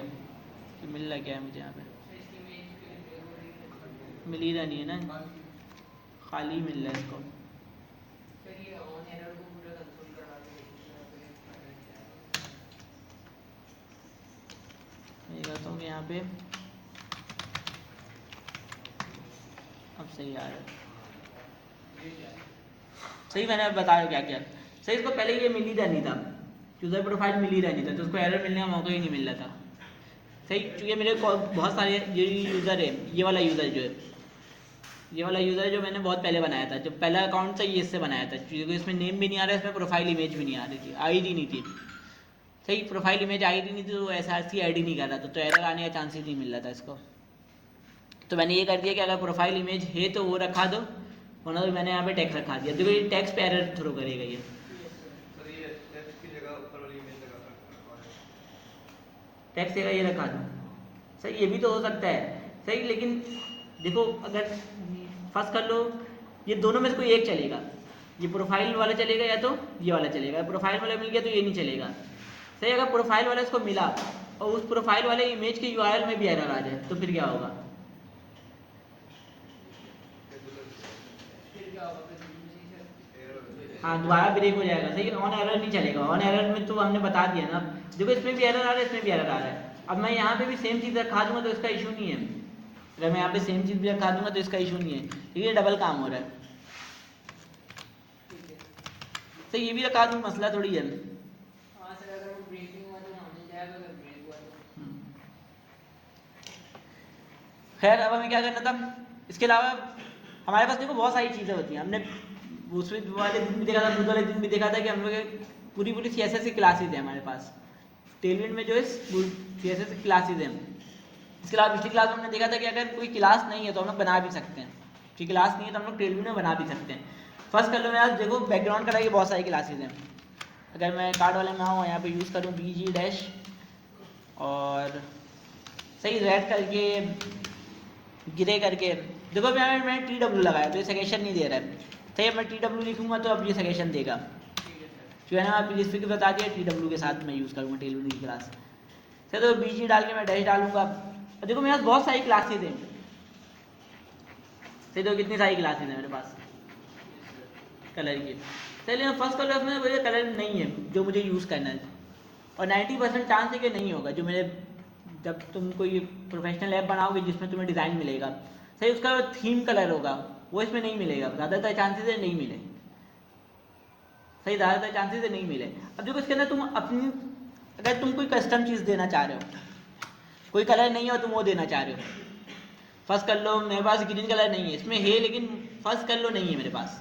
Speaker 1: कि मिल रहा क्या है मुझे यहाँ पे।
Speaker 2: सर इसकी इमेज के वो देख
Speaker 1: मिल ही रहा नहीं है ना, खाली मिल रहा है इसको।
Speaker 2: सर ये ऑन एरर को पूरा कंसूल करवा के देखिए।
Speaker 1: मैं कहता हूँ कि यहाँ पे अब सही आ रहा है। सही, मैंने बताया क्या क्या। सही, इसको पहले ये मिल ही रहा नहीं था, यूज़र प्रोफाइल मिल ही रहा नहीं था, तो उसको एरर मिलने का मौका ही नहीं मिल रहा था। सही, क्योंकि मेरे बहुत सारे ये यूज़र है, ये वाला यूज़र जो है, ये वाला यूज़र जो मैंने बहुत पहले बनाया था, जब पहला अकाउंट था ये इससे बनाया था, क्योंकि इसमें नेम भी नहीं आ रहा है, इसमें प्रोफाइल इमेज भी नहीं आ रही थी, आई डी नहीं थी। सही प्रोफाइल इमेज आई नहीं थी तो ऐसा ऐसी आईडी नहीं कर रहा था, तो एरर आने का चांसेस नहीं मिल रहा था इसको। तो मैंने ये कर दिया कि अगर प्रोफाइल इमेज है तो वो रखा दो, वरना तो मैंने यहाँ पे टेक्स्ट रखा दिया। देखो ये टेक्स्ट पे एरर थ्रो करेगा ये।
Speaker 4: सर ये टेक्स्ट की जगह ऊपर वाली इमेज लगा सकते हैं।
Speaker 1: टेक्स्ट जगह ये रखा दो, सही ये भी तो हो सकता है सही। लेकिन देखो अगर फर्स्ट कर लो, ये दोनों में से कोई एक चलेगा, ये प्रोफाइल वाला चलेगा या तो ये वाला चलेगा। प्रोफाइल वाला मिल गया तो ये नहीं चलेगा सही। अगर प्रोफाइल वाला इसको मिला और उस प्रोफाइल वाले इमेज के यूआरएल में भी एरर आ जाए तो फिर क्या होगा?
Speaker 2: फिर क्या होगा? फिर दूसरी से
Speaker 1: हाँ दोबारा ब्रेक हो जाएगा सही। ऑन एरर नहीं चलेगा, ऑन एरर में तो हमने बता दिया ना। देखो इसमें भी एरर आ रहा है, इसमें भी एरर आ रहा है। अब मैं यहाँ पे भी सेम चीज़ रखा दूंगा तो इसका इशू नहीं है। अगर मैं यहाँ पे सेम चीज़ भी रखा दूंगा तो इसका इशू नहीं है, क्योंकि ये डबल काम हो रहा है
Speaker 2: ठीक है।
Speaker 1: सही। ये भी रखा दूँ मसला थोड़ी है।
Speaker 2: हाँ सर, अगर वो ब्रेकिंग हुआ तो वहाँ मिल जाएगा, अगर ब्रेक हुआ तो
Speaker 1: खैर अब हमें क्या करना था, इसके अलावा हमारे पास देखो बहुत सारी चीज़ें होती हैं। हमने उसमें वाले दिन भी देखा था, बुध वाले दिन भी देखा था कि हम लोग पूरी पूरी CSS की क्लासेज है हमारे पास। टेलविंड में जो है CSS की क्लासेज हैं। इसके अलावा पिछली क्लास में हमने देखा था कि अगर कोई क्लास नहीं है तो हम लोग बना भी सकते हैं, कि क्लास नहीं है तो हम लोग टेलविंड में बना भी सकते हैं। फर्स्ट कर लो मेरे पास देखो बैकग्राउंड कलर की बहुत सारी क्लासेज हैं। अगर मैं कार्ड वाले में आऊँ यहाँ पे यूज़ करूँ BG डैश और सही रेड करके ग्रे करके, देखो अभी मैंने TW लगाया तो ये सजेशन नहीं दे रहा है सही। मैं TW लिखूंगा तो अब ये सजेशन देगा, जो है ना आप इस पर बता दिया TW के साथ मैं यूज़ करूँगा टेलविंड की क्लास से। तो BG डाल के मैं डैश डालूंगा। और देखो मेरे पास बहुत सारी क्लासेज हैं सही। तो कितनी सारी क्लासेज हैं मेरे पास कलर की। चलिए फर्स्ट कलर में मुझे कलर नहीं है जो मुझे यूज़ करना है, और 90% चांस है कि नहीं होगा। जो मेरे जब तुम कोई प्रोफेशनल ऐप बनाओगे जिसमें तुम्हें डिज़ाइन मिलेगा सही, उसका थीम कलर होगा वो इसमें नहीं मिलेगा। ज़्यादातर चांसेस है नहीं मिले सही, ज़्यादातर चांसेस है नहीं मिले। अब देखो इसके अंदर तुम अपनी, अगर तुम कोई कस्टम चीज़ देना चाह रहे हो, कोई कलर नहीं है और तुम वो देना चाह रहे हो, फर्स्ट कर लो मेरे पास ग्रीन कलर नहीं है, इसमें है लेकिन फर्स्ट कर लो नहीं है मेरे पास,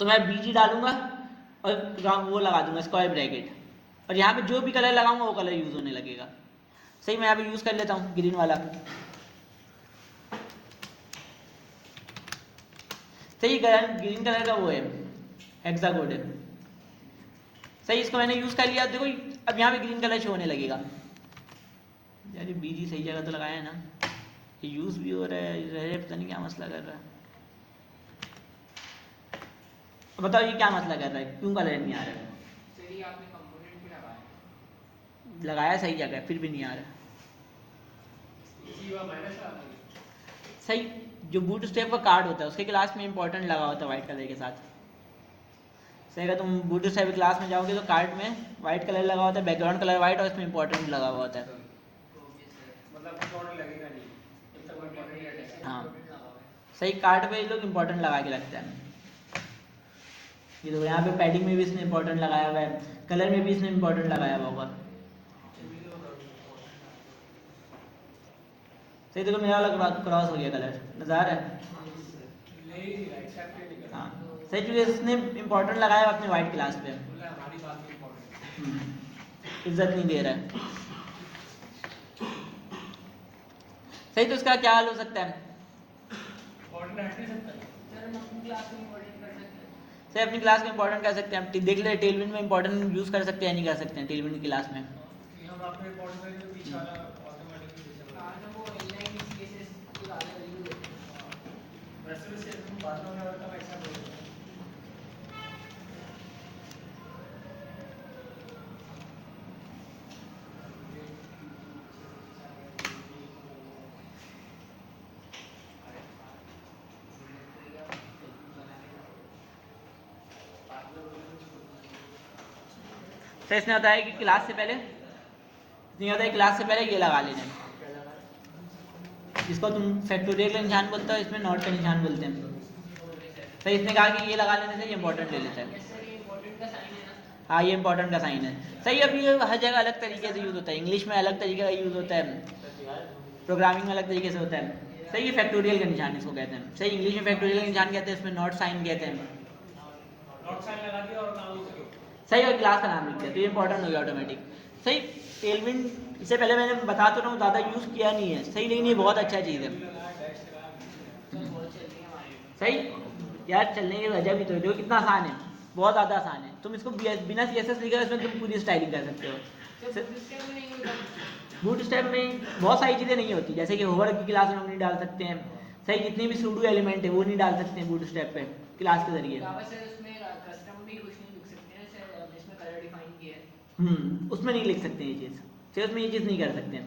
Speaker 1: तो मैं BG डालूंगा और वो लगा दूंगा स्क्वायर ब्रैकेट, और यहाँ पे जो भी कलर लगाऊंगा वो कलर यूज़ होने लगेगा सही। मैं यहाँ पे यूज़ कर लेता हूँ ग्रीन वाला सही। ग्रीन कलर का वो है हेक्साकोड है सही। इसको मैंने यूज़ कर लिया। देखो अब यहाँ पे ग्रीन कलर शो होने लगेगा। यार ये BG सही जगह तो लगाया है ना, ये यूज़ भी हो रहा है, पता नहीं क्या मसला कर रहा है। बताओ ये क्या मसला कर रहा है, क्यों कलर नहीं आ रहा है?
Speaker 2: सर ये आपने कंपोनेंट भी लगाया,
Speaker 1: लगाया सही जगह फिर भी नहीं आ रहा सही। जो बूट स्टेप का कार्ड होता है उसके क्लास में इंपॉर्टेंट लगा होता है वाइट कलर के साथ सही। अगर तुम बूट स्टेप क्लास में जाओगे तो कार्ड में वाइट कलर लगा होता है, बैकग्राउंड कलर वाइट और इसमें इंपॉर्टेंट लगा हुआ होता है।
Speaker 3: मतलब कुछ और लगेगा नहीं, जब तक इम्पोर्टेंट है।
Speaker 1: हाँ सही, कार्ड पे ये लोग इंपॉर्टेंट लगा के रखते हैं। ये देखो यहाँ पे पैडिंग में भी इसने इंपॉर्टेंट लगाया हुआ है, कलर में भी इसने इंपॉर्टेंट लगाया हुआ होगा सही। देखो मेरा वाला क्रॉस हो गया कलर, नज़र आ रहा है? हाँ सही, क्योंकि इसने इंपॉर्टेंट लगाया अपने वाइट क्लास पे, इज्जत नहीं दे रहा है सही। तो इसका क्या हल हो सकता है?
Speaker 2: सर हम अपनी क्लास में इम्पोर्टेंट कर सकते हैं।
Speaker 1: सही अपनी क्लास में इंपॉर्टेंट कर सकते हैं। हम देख ले टेलविंड में इंपॉर्टेंट यूज़ कर सकते हैं नहीं कर सकते हैं टेलविंड की क्लास में?
Speaker 3: हम अपने इम्पोर्टेंट करेंगे तो पीछे वाला ऑटोमेटिकली
Speaker 2: हाँ ना, वो inline CSS की ज़्यादा वैल्यू देते हैं।
Speaker 3: वैसे भी हम बाद में होने वाला ऐसा बोलते हैं।
Speaker 1: तो इसने बताया कि क्लास से पहले नहीं होता है, क्लास से पहले ये लगा लेना है जिसको तुम फैक्टोरियल का निशान बोलते हो, इसमें नॉट का निशान बोलते हैं। तो इसने कहा कि ये लगा लेने से ये इंपॉर्टेंट ले लेता है।
Speaker 2: Yes सर, ये इम्पोर्टेंट का साइन है ना।
Speaker 1: हाँ ये इंपॉर्टेंट का साइन है सही। अब ये हर जगह अलग तरीके से यूज़ होता है, इंग्लिश में अलग तरीके का यूज़ होता है, प्रोग्रामिंग में अलग तरीके से होता है सही। ये फैक्टोरियल का निशान इसको कहते हैं सही। इंग्लिश में फैक्टोरियल का निशान कहते हैं, इसमें नॉट साइन कहते हैं
Speaker 3: नॉट साइन लगा दिया और काम हो गया।
Speaker 1: सही, और क्लास का नाम लिख दिया तो ये इंपॉर्टेंट हो गया ऑटोमेटिक। सही, टेलविंड इससे पहले मैंने बता तो रहा हूँ, ज़्यादा यूज़ किया नहीं है सही, लेकिन ये बहुत अच्छा चीज़ है।
Speaker 2: बहुत चल रही है हमारी।
Speaker 1: सही यार, चलने की वजह भी तो है, जो कितना आसान है, बहुत ज़्यादा आसान है। तुम इसको बिना CSS लिखे इसमें तुम पूरी स्टाइलिंग कर सकते हो।
Speaker 2: सिस्टम में नहीं होता
Speaker 1: बूट स्टेप में बहुत सारी चीज़ें नहीं होती, जैसे कि होवर की क्लास में हम नहीं डाल सकते हैं। सही, जितनी भी सूडो एलिमेंट है वो नहीं डाल सकते हैं बूट स्टेप पे क्लास के जरिए।
Speaker 2: जावा से उसमें कस्टम भी कुछ नहीं लिख सकते हैं सर, जिसमें कलर डिफाइन किया है।
Speaker 1: उसमें नहीं लिख सकते ये चीज़, सही, उसमें ये चीज़ नहीं कर सकते हैं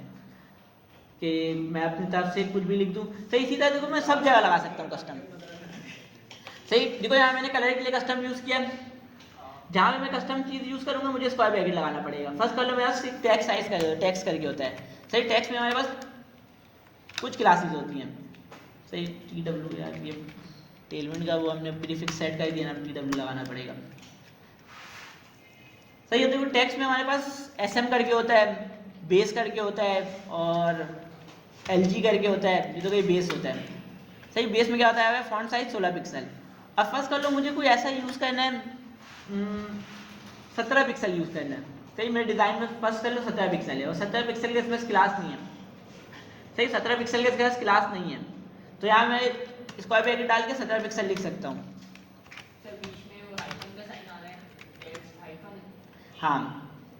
Speaker 1: कि मैं अपनी तरफ से कुछ भी लिख दूँ। सही, इसी तरह देखो मैं सब जगह लगा सकता हूँ कस्टम। सही, देखो यहाँ मैंने कलर के लिए कस्टम यूज़ किया, जहाँ भी मैं कस्टम चीज़ यूज़ करूँगा मुझे स्क्वायर ब्रैकेट लगाना पड़ेगा। फर्स्ट कर लो मेरा टेक्स्ट साइज कर, टेक्स्ट करके होता है। सही, टेक्स्ट में हमारे पास कुछ क्लासेस होती हैं। सही, TW यार ये टेलविंड का वो हमने प्रीफिक्स सेट कर दिया ना, TW लगाना पड़ेगा। सही है, देखो टेक्स्ट में हमारे पास SM करके होता है, बेस करके होता है, और LG करके होता है, ये तो कोई बेस होता है। सही, बेस में क्या होता है, फॉन्ट साइज 16 पिक्सल। अब फर्स्ट कर लो मुझे कोई ऐसा यूज़ करना है 17 पिक्सल यूज़ करना है। सही, मेरे डिज़ाइन में फर्स्ट कर लो 17 पिक्सल है, और 17 पिक्सल के इसमें क्लास नहीं है। सही, 17 पिक्सल के इसमें क्लास नहीं है, तो यहाँ मैं स्क्वायर ब्रैकेट डाल के 17 पिक्सल लिख सकता हूँ।
Speaker 2: सर बीच में वो आइकन का साइन आ रहा है, टेक्स्ट आइकन।
Speaker 1: हाँ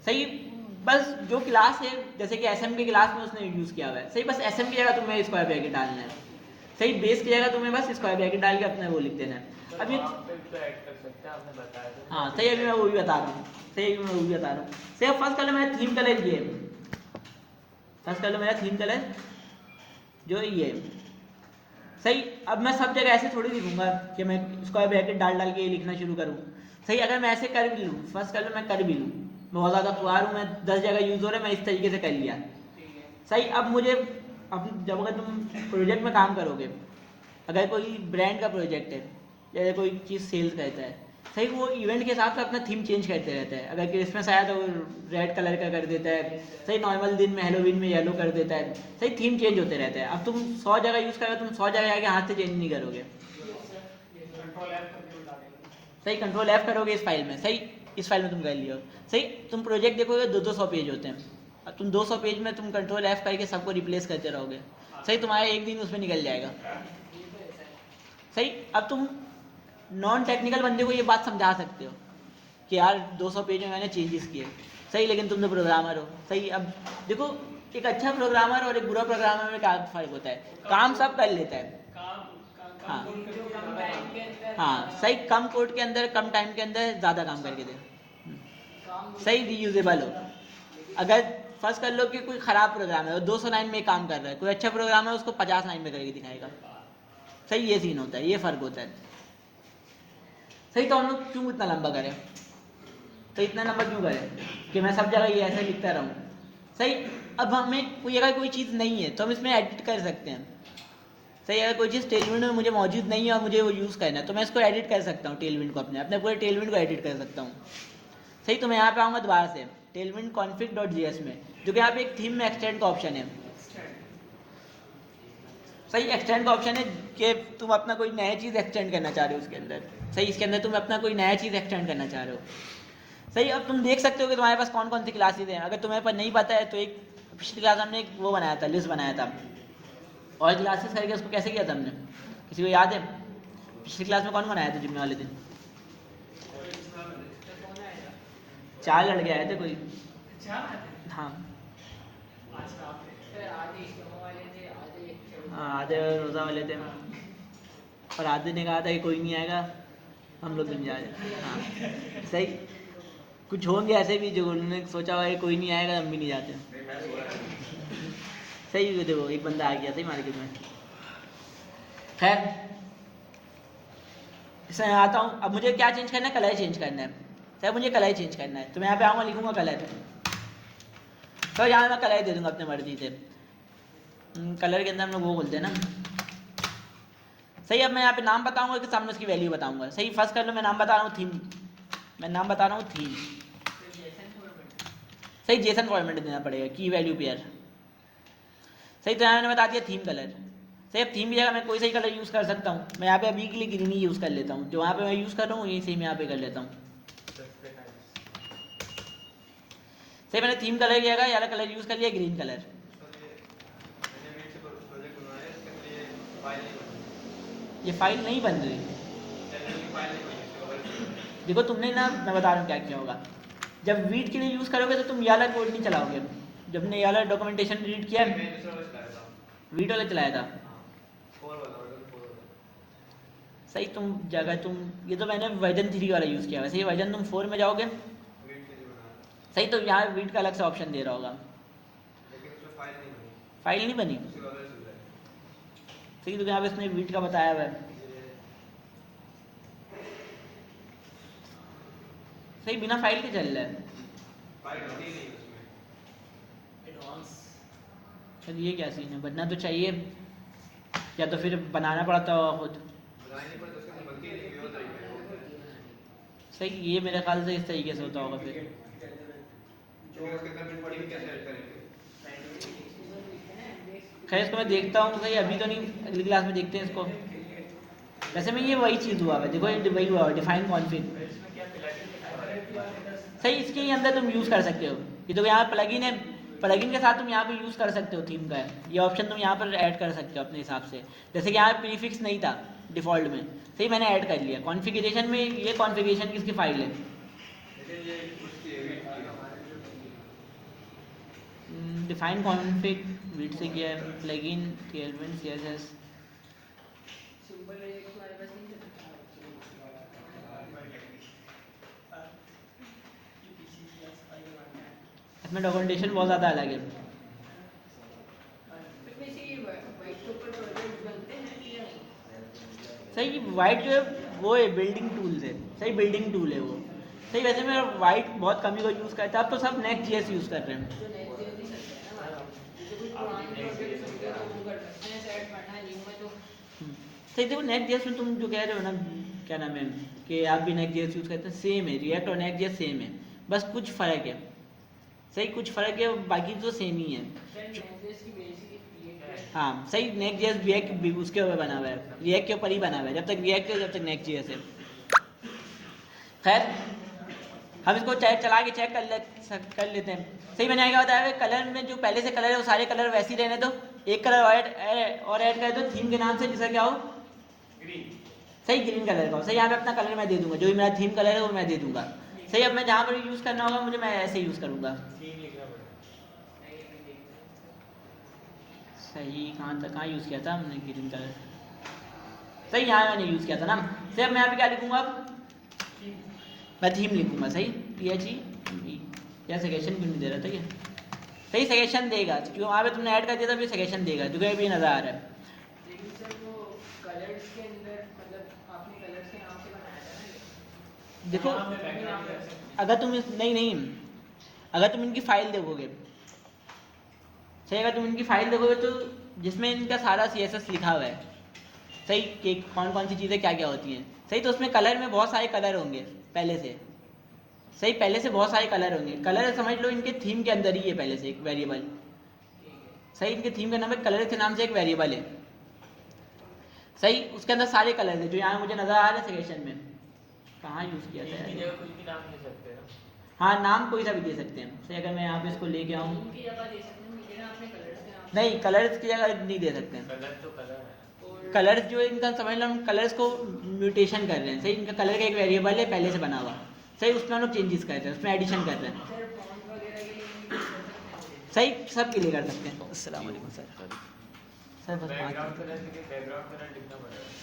Speaker 1: सही, बस जो क्लास है जैसे कि SM की क्लास में उसने यूज़ किया हुआ है। सही, बस SM की जगह तुम्हें स्क्वायर ब्रैकेट डालना है। सही, बेस की जगह तुम्हें बस स्क्वायर ब्रैकेट डाल के अपने वो लिख देना है। अब ये
Speaker 4: वहाँ पे भी तो ऐड कर सकते हैं, आपने बताया था।
Speaker 1: हाँ सही, अभी मैं वो भी बता रहा हूँ। सही, अभी मैं वो भी बता रहा हूँ। सही, अब फर्स्ट कलर मेरा थीम कलर ये है। फर्स्ट कलर मेरा थीम कलर जो है ये। सही, अब मैं सब जगह ऐसे थोड़ी लिखूंगा कि मैं स्क्वायर ब्रैकेट डाल डाल के ये लिखना शुरू करूँ। सही, अगर मैं ऐसे कर भी लूँ, फर्स्ट कलर मैं कर भी लूँ, बहुत ज़्यादा पुआर हूँ, मैं 10 जगह यूज़ हो रहा है, मैं इस तरीके से कर लिया।
Speaker 2: ठीक है।
Speaker 1: सही, अब मुझे जब अगर तुम प्रोजेक्ट में काम करोगे, अगर कोई ब्रांड का प्रोजेक्ट है या कोई चीज़ सेल्स करता है, सही, वो इवेंट के हिसाब से अपना थीम चेंज करते रहता है। अगर क्रिसमस आया तो रेड कलर का कर देता है। सही, नॉर्मल दिन में हेलोवीन में येलो कर देता है। सही, थीम चेंज होते रहते हैं। अब तुम 100 जगह यूज़ करोगे, तुम 100 जगह आके हाथ से चेंज नहीं करोगे।
Speaker 3: कंट्रोल F करके बता देंगे।
Speaker 1: सही, कंट्रोल F करोगे इस फाइल में। सही, इस फाइल में तुम कर लियो। सही, तुम प्रोजेक्ट देखोगे 200 पेज होते हैं। अब तुम 200 पेज में तुम कंट्रोल F करके सबको रिप्लेस करते रहोगे। सही, तुम्हारा एक दिन उसमें निकल जाएगा। सही, अब तुम नॉन टेक्निकल बंदे को ये बात समझा सकते हो कि यार 200 पेज में मैंने चेंजेस किए। सही, लेकिन तुम तो प्रोग्रामर हो। सही, अब देखो एक अच्छा प्रोग्रामर और एक बुरा प्रोग्रामर में क्या फ़र्क होता है, काम सब कर लेता है। हाँ
Speaker 2: जो कम टाइम के अंदर
Speaker 1: हाँ सही, कम कोड के अंदर कम टाइम के अंदर ज़्यादा काम करके दे।
Speaker 2: काम
Speaker 1: सही, रीयूजेबल हो। अगर फर्स्ट कर लो कि कोई ख़राब प्रोग्राम है और 200 लाइन में काम कर रहा है, कोई अच्छा प्रोग्राम है उसको 50 लाइन में करके दिखाएगा। सही, ये सीन होता है, ये फ़र्क होता है। सही, तो हम लोग क्यों इतना लंबा करें, तो इतना लंबा क्यों करें कि मैं सब जगह ये ऐसे लिखता रहूँ। सही, अब हमें कोई अगर कोई चीज़ नहीं है तो हम इसमें एडिट कर सकते हैं। सही, अगर कोई चीज़ टेलविंड में मुझे मौजूद नहीं है और मुझे वो यूज़ करना है तो मैं इसको एडिट कर सकता हूँ, टेलविंड को अपने पूरे टेलविंड को एडिट कर सकता हूँ। सही, तो मैं यहाँ पे आऊँगा दोबारा से टेलविंड config.js में, जो कि यहाँ पे एक थीम में एक्सटेंड का ऑप्शन है। सही, एक्सटेंड का ऑप्शन है कि तुम अपना कोई नया चीज़ एक्सटेंड करना चाह रहे हो उसके अंदर। सही, इसके अंदर तुम अपना कोई नया चीज़ एक्सटेंड करना चाह रहे हो। सही, अब तुम देख सकते हो कि तुम्हारे पास कौन कौन सी क्लासेज हैं। अगर तुम्हें पर नहीं पता है तो एक पिछली क्लास हमने एक वो बनाया था, लिस्ट बनाया था और क्लासेस करके उसको कैसे किया था हमने, किसी को याद है? पिछली क्लास में कौन बनाया था जुम्मे वाले दिन? 4 लड़के आए थे कोई। हाँ
Speaker 2: सर आधे इस्तेमाल वाले थे, आधे
Speaker 1: हाँ, आधे रोज़ा वाले थे और आधे ने कहा था कि कोई नहीं आएगा, हम लोग भी नहीं जा रहे। हाँ सही, कुछ होंगे ऐसे भी जो उन्होंने सोचा हुआ है कोई नहीं आएगा, हम भी नहीं जाते। सही, देखो एक बंदा आ गया सही मार्केट में। खैर, इसमें आता हूँ। अब मुझे क्या चेंज करना है, कलर चेंज करना है। सर मुझे कलर चेंज करना है तो मैं यहाँ पे आऊँगा, लिखूँगा कलर। तो यहाँ मैं कलर दे दूँगा अपने मर्जी से। कलर के अंदर हम लोग वो बोलते हैं ना। सही, अब मैं यहाँ पे नाम बताऊँगा कि सामने उसकी वैल्यू बताऊँगा। सही, फर्स्ट कर लो, मैं नाम बता रहा हूँ थीम, मैं नाम बता रहा हूँ थीम। सही, जेसन फॉर्मेट देना पड़ेगा, की वैल्यू पेयर। सही, तो यहाँ मैंने बता दिया थीम कलर। सही, अब थीम की जगह मैं कोई सही कलर यूज़ कर सकता हूँ। मैं यहाँ पे अभी के लिए ग्रीन ही यूज़ कर लेता हूँ, जो वहाँ पे मैं यूज़ कर रहा हूँ यही सेम यहाँ पे कर लेता हूँ। सही मैंने थीम कलर किया है, वाला कलर यूज़ कर लिया ग्रीन कलर।
Speaker 4: मैंने वीट से प्रोजेक्ट बनाया है, इसके अंदर ये फाइल नहीं बनी,
Speaker 1: ये फाइल नहीं बन रही।
Speaker 4: चैनल की फाइल नहीं बनी, इसके ओवर
Speaker 1: देखो तुमने ना, मैं बता रहा हूँ क्या किया होगा। जब वीट के लिए यूज़ करोगे तो तुम ये वाला कोड नहीं चलाओगे। जब ने ये वाला डॉक्यूमेंटेशन रीड किया है,
Speaker 4: मैं दूसरा वाला चलाया था।
Speaker 1: वीट वाला चलाया था।
Speaker 4: हाँ, 4 वाला, वर्जन 4 वाला।
Speaker 1: सही तुम जगह तुम, ये तो मैंने वर्जन 3 वाला यूज़ किया। वैसे ये वर्जन तुम 4 में जाओगे
Speaker 4: वीट के लिए बनाया,
Speaker 1: सही, तो यहाँ वीट का अलग से ऑप्शन दे रहा होगा।
Speaker 4: लेकिन उसमें फाइल नहीं बनी,
Speaker 1: फाइल नहीं बनी
Speaker 4: उसके ओवर चल रहा है।
Speaker 1: सही, तो यहाँ पे इसने वीट का बताया हुआ है। सही बिना फाइल के चल रहा है।
Speaker 4: फाइल बनी नहीं उसमें।
Speaker 3: एडवांस
Speaker 1: सर ये क्या सीन है, बनना तो चाहिए, या तो फिर बनाना पड़ता होगा खुद।
Speaker 4: बनाई नहीं पड़ती, उसके अंदर बनती नहीं, ये होता है।
Speaker 1: सही ये मेरे ख्याल से इस तरीके से होता होगा फिर।
Speaker 4: जो उसके अंदर थीम कैसे ऐड करेंगे?
Speaker 1: खैर इसको मैं देखता हूँ सही, अभी तो नहीं, अगली क्लास में देखते हैं इसको। वैसे में ये वही चीज़ हुआ है, देखो ये वही हुआ डिफाइन कॉन्फिग।
Speaker 4: इसमें क्या प्लगइन
Speaker 1: सही इसके ही अंदर तुम यूज़ कर सकते हो। ये तो यहाँ प्लगइन है, प्लगइन के साथ तुम यहाँ पे यूज़ कर सकते हो थीम का। ये ऑप्शन तुम यहाँ पर ऐड कर सकते हो अपने हिसाब से। जैसे कि यहाँ प्रीफिक्स नहीं था डिफ़ॉल्ट में, सही मैंने ऐड कर लिया। कॉन्फ़िगरेशन में ये कॉन्फ़िगरेशन किसकी फाइल है,
Speaker 4: लेकिन ये उसकी वीट की
Speaker 1: डिफाइन कॉन्फिग वीट से किया है। प्लगइन टेलविंड सीएसएस,
Speaker 2: सिंपल है तुम्हारे पास नहीं है।
Speaker 1: इसमें डॉक्यूमेंटेशन बहुत ज़्यादा अलग है।
Speaker 2: इसमें से ये वाइट के ऊपर प्रोजेक्ट बनते हैं या नहीं?
Speaker 1: सही वाइट जो है वो है बिल्डिंग टूल्स है। सही बिल्डिंग टूल है वो। सही वैसे मैं वाइट बहुत कम ही को यूज़ करता, अब तो सब नेक्स्ट जीएस यूज़ कर रहे हैं।
Speaker 2: जो नेक्स्ट दे नहीं सकते हैं ना वाला। जैसे कुछ पुराने प्रोजेक्ट होंगे तो वो कर सकते हैं, सेट करना न्यू में तो
Speaker 1: सही देखो नेक्स्ट जीएस में तुम जो कह रहे हो ना, क्या नाम है, कि आप भी नेक्स्ट जीएस यूज़ करते हैं, सेम है। रिएक्ट और नेक्स्ट जीएस सेम है, बस कुछ फ़र्क है। सही कुछ फ़र्क है, बाकी तो सेम ही है।
Speaker 2: नेक्स्ट की बेसिक क्रिएट
Speaker 1: हाँ सही, नेक्स्ट जीएस रिएक्ट उसके ऊपर बना हुआ है, रिएक्ट के ऊपर ही बना हुआ है। जब तक रिएक्ट है जब तक नेक्स्ट जीएस है। खैर हम इसको चला के चेक कर लेते हैं। सही मैंने क्या बताया, कलर में जो पहले से कलर है वो सारे कलर वैसे ही रहने दो। एक कलर और ऐड कर दो थीम के नाम से, जिसका क्या हो
Speaker 3: ग्रीन।
Speaker 1: सही ग्रीन कलर का हो। सही यहाँ पे अपना कलर मैं दे दूंगा, जो भी मेरा थीम कलर है वो मैं दे दूंगा। सही अब मैं जहाँ पर यूज़ करना होगा मुझे, मैं ऐसे यूज़ करूँगा।
Speaker 4: थीम लिखना पड़ेगा।
Speaker 1: सही कहाँ यूज़ किया था हमने ग्रीन कलर, सही यहाँ मैंने यूज़ किया था ना। सही अब मैं यहाँ पे क्या लिखूँगा, मैं थीम लिखूँगा। सही THE या सजेशन क्यों नहीं दे रहा था ये, सही सजेशन देगा क्योंकि वहाँ पे तुमने ऐड कर दिया था, फिर सजेशन देगा जो कि अभी नज़र आ रहा है।
Speaker 2: लेकिन सर वो कलर्स के अंदर मतलब आपने कलर्स के नाम से बनाया था ना ये?
Speaker 1: देखो
Speaker 3: हाँ, मैं background कर सकता हूँ।
Speaker 1: अगर तुम नहीं अगर तुम इनकी फाइल देखोगे, सही अगर तुम इनकी फाइल देखोगे तो जिसमें इनका सारा CSS लिखा हुआ है, सही कि कौन कौन सी चीज़ें क्या क्या होती हैं। सही तो उसमें कलर में बहुत सारे कलर होंगे पहले से। सही पहले से बहुत सारे कलर होंगे। कलर समझ लो इनके थीम के अंदर ही है पहले से एक वेरिएबल। सही इनके थीम का नाम है, कलर के नाम से एक वेरिएबल है। सही उसके अंदर सारे कलर है जो यहाँ मुझे नज़र आ रहे हैं सजेशन में। कहाँ यूज़ किया था
Speaker 4: इनकी
Speaker 1: यार?
Speaker 4: जगह कुछ भी नाम ले सकते हैं ना।
Speaker 1: हाँ नाम कोई सा भी दे सकते हैं। सही अगर मैं यहाँ पे इसको लेके आऊँ,
Speaker 2: उनकी जगह दे सकते हैं, मुझे ना अपने कलर्स के नाम
Speaker 1: नहीं कलर्स की जगह नहीं दे सकते हैं।
Speaker 4: कलर तो कलर है।
Speaker 2: और
Speaker 1: कलर्स जो इनका समझ लो, हम कलर्स को म्यूटेशन कर रहे हैं। सही इनका कलर का एक वेरिएबल है पहले से बना हुआ। सही उसमें हम लोग चेंजेस कर रहे हैं, उसमें एडिशन कर रहे हैं।
Speaker 2: सर फॉन्ट वगैरह के लिए भी यूज़ कर सकते हैं।
Speaker 1: सही सब के लिए कर सकते हैं। अस्सलाम वालेकुम सर। सर बस
Speaker 4: बैकग्राउंड
Speaker 1: बात
Speaker 4: कलर के बैकग्राउंड कलर लिखना पड़ेगा।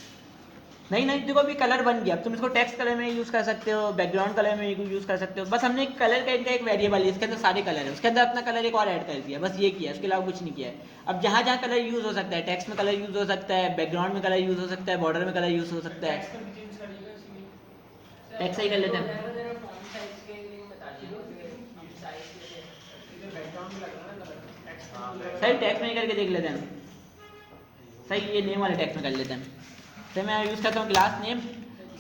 Speaker 1: नहीं देखो अभी कलर बन गया, अब तुम इसको टेक्स्ट कलर में यूज़ कर सकते हो, बैकग्राउंड कलर में यूज़ कर सकते हो। बस हमने एक कलर का इनका एक वेरिएबल है, इसके अंदर सारे कलर है, उसके अंदर अपना कलर एक और ऐड कर दिया, बस ये किया, उसके अलावा कुछ नहीं किया है। अब जहाँ जहाँ कलर यूज़ हो सकता है, टेक्स्ट में कलर यूज़ हो सकता है, बैकग्राउंड में कलर यूज़ हो सकता है, बॉर्डर में कलर यूज़ हो सकता है।
Speaker 3: टेक्स्ट भी चेंज करिएगा इसलिए।
Speaker 1: टेक्स्ट सही कर लेते हैं।
Speaker 2: जरा फॉन्ट साइज के लिए बता दीजिए, फिर साइज कैसे है।
Speaker 3: इधर बैकग्राउंड में लग रहा है ना कलर, टेक्स्ट
Speaker 4: हाँ,
Speaker 3: में
Speaker 1: सही टेक्स्ट में करके देख लेते हैं। सही ये नेम वाले टेक्स्ट में कर लेते हैं। सही मैं यूज़ करता हूँ क्लास नेम।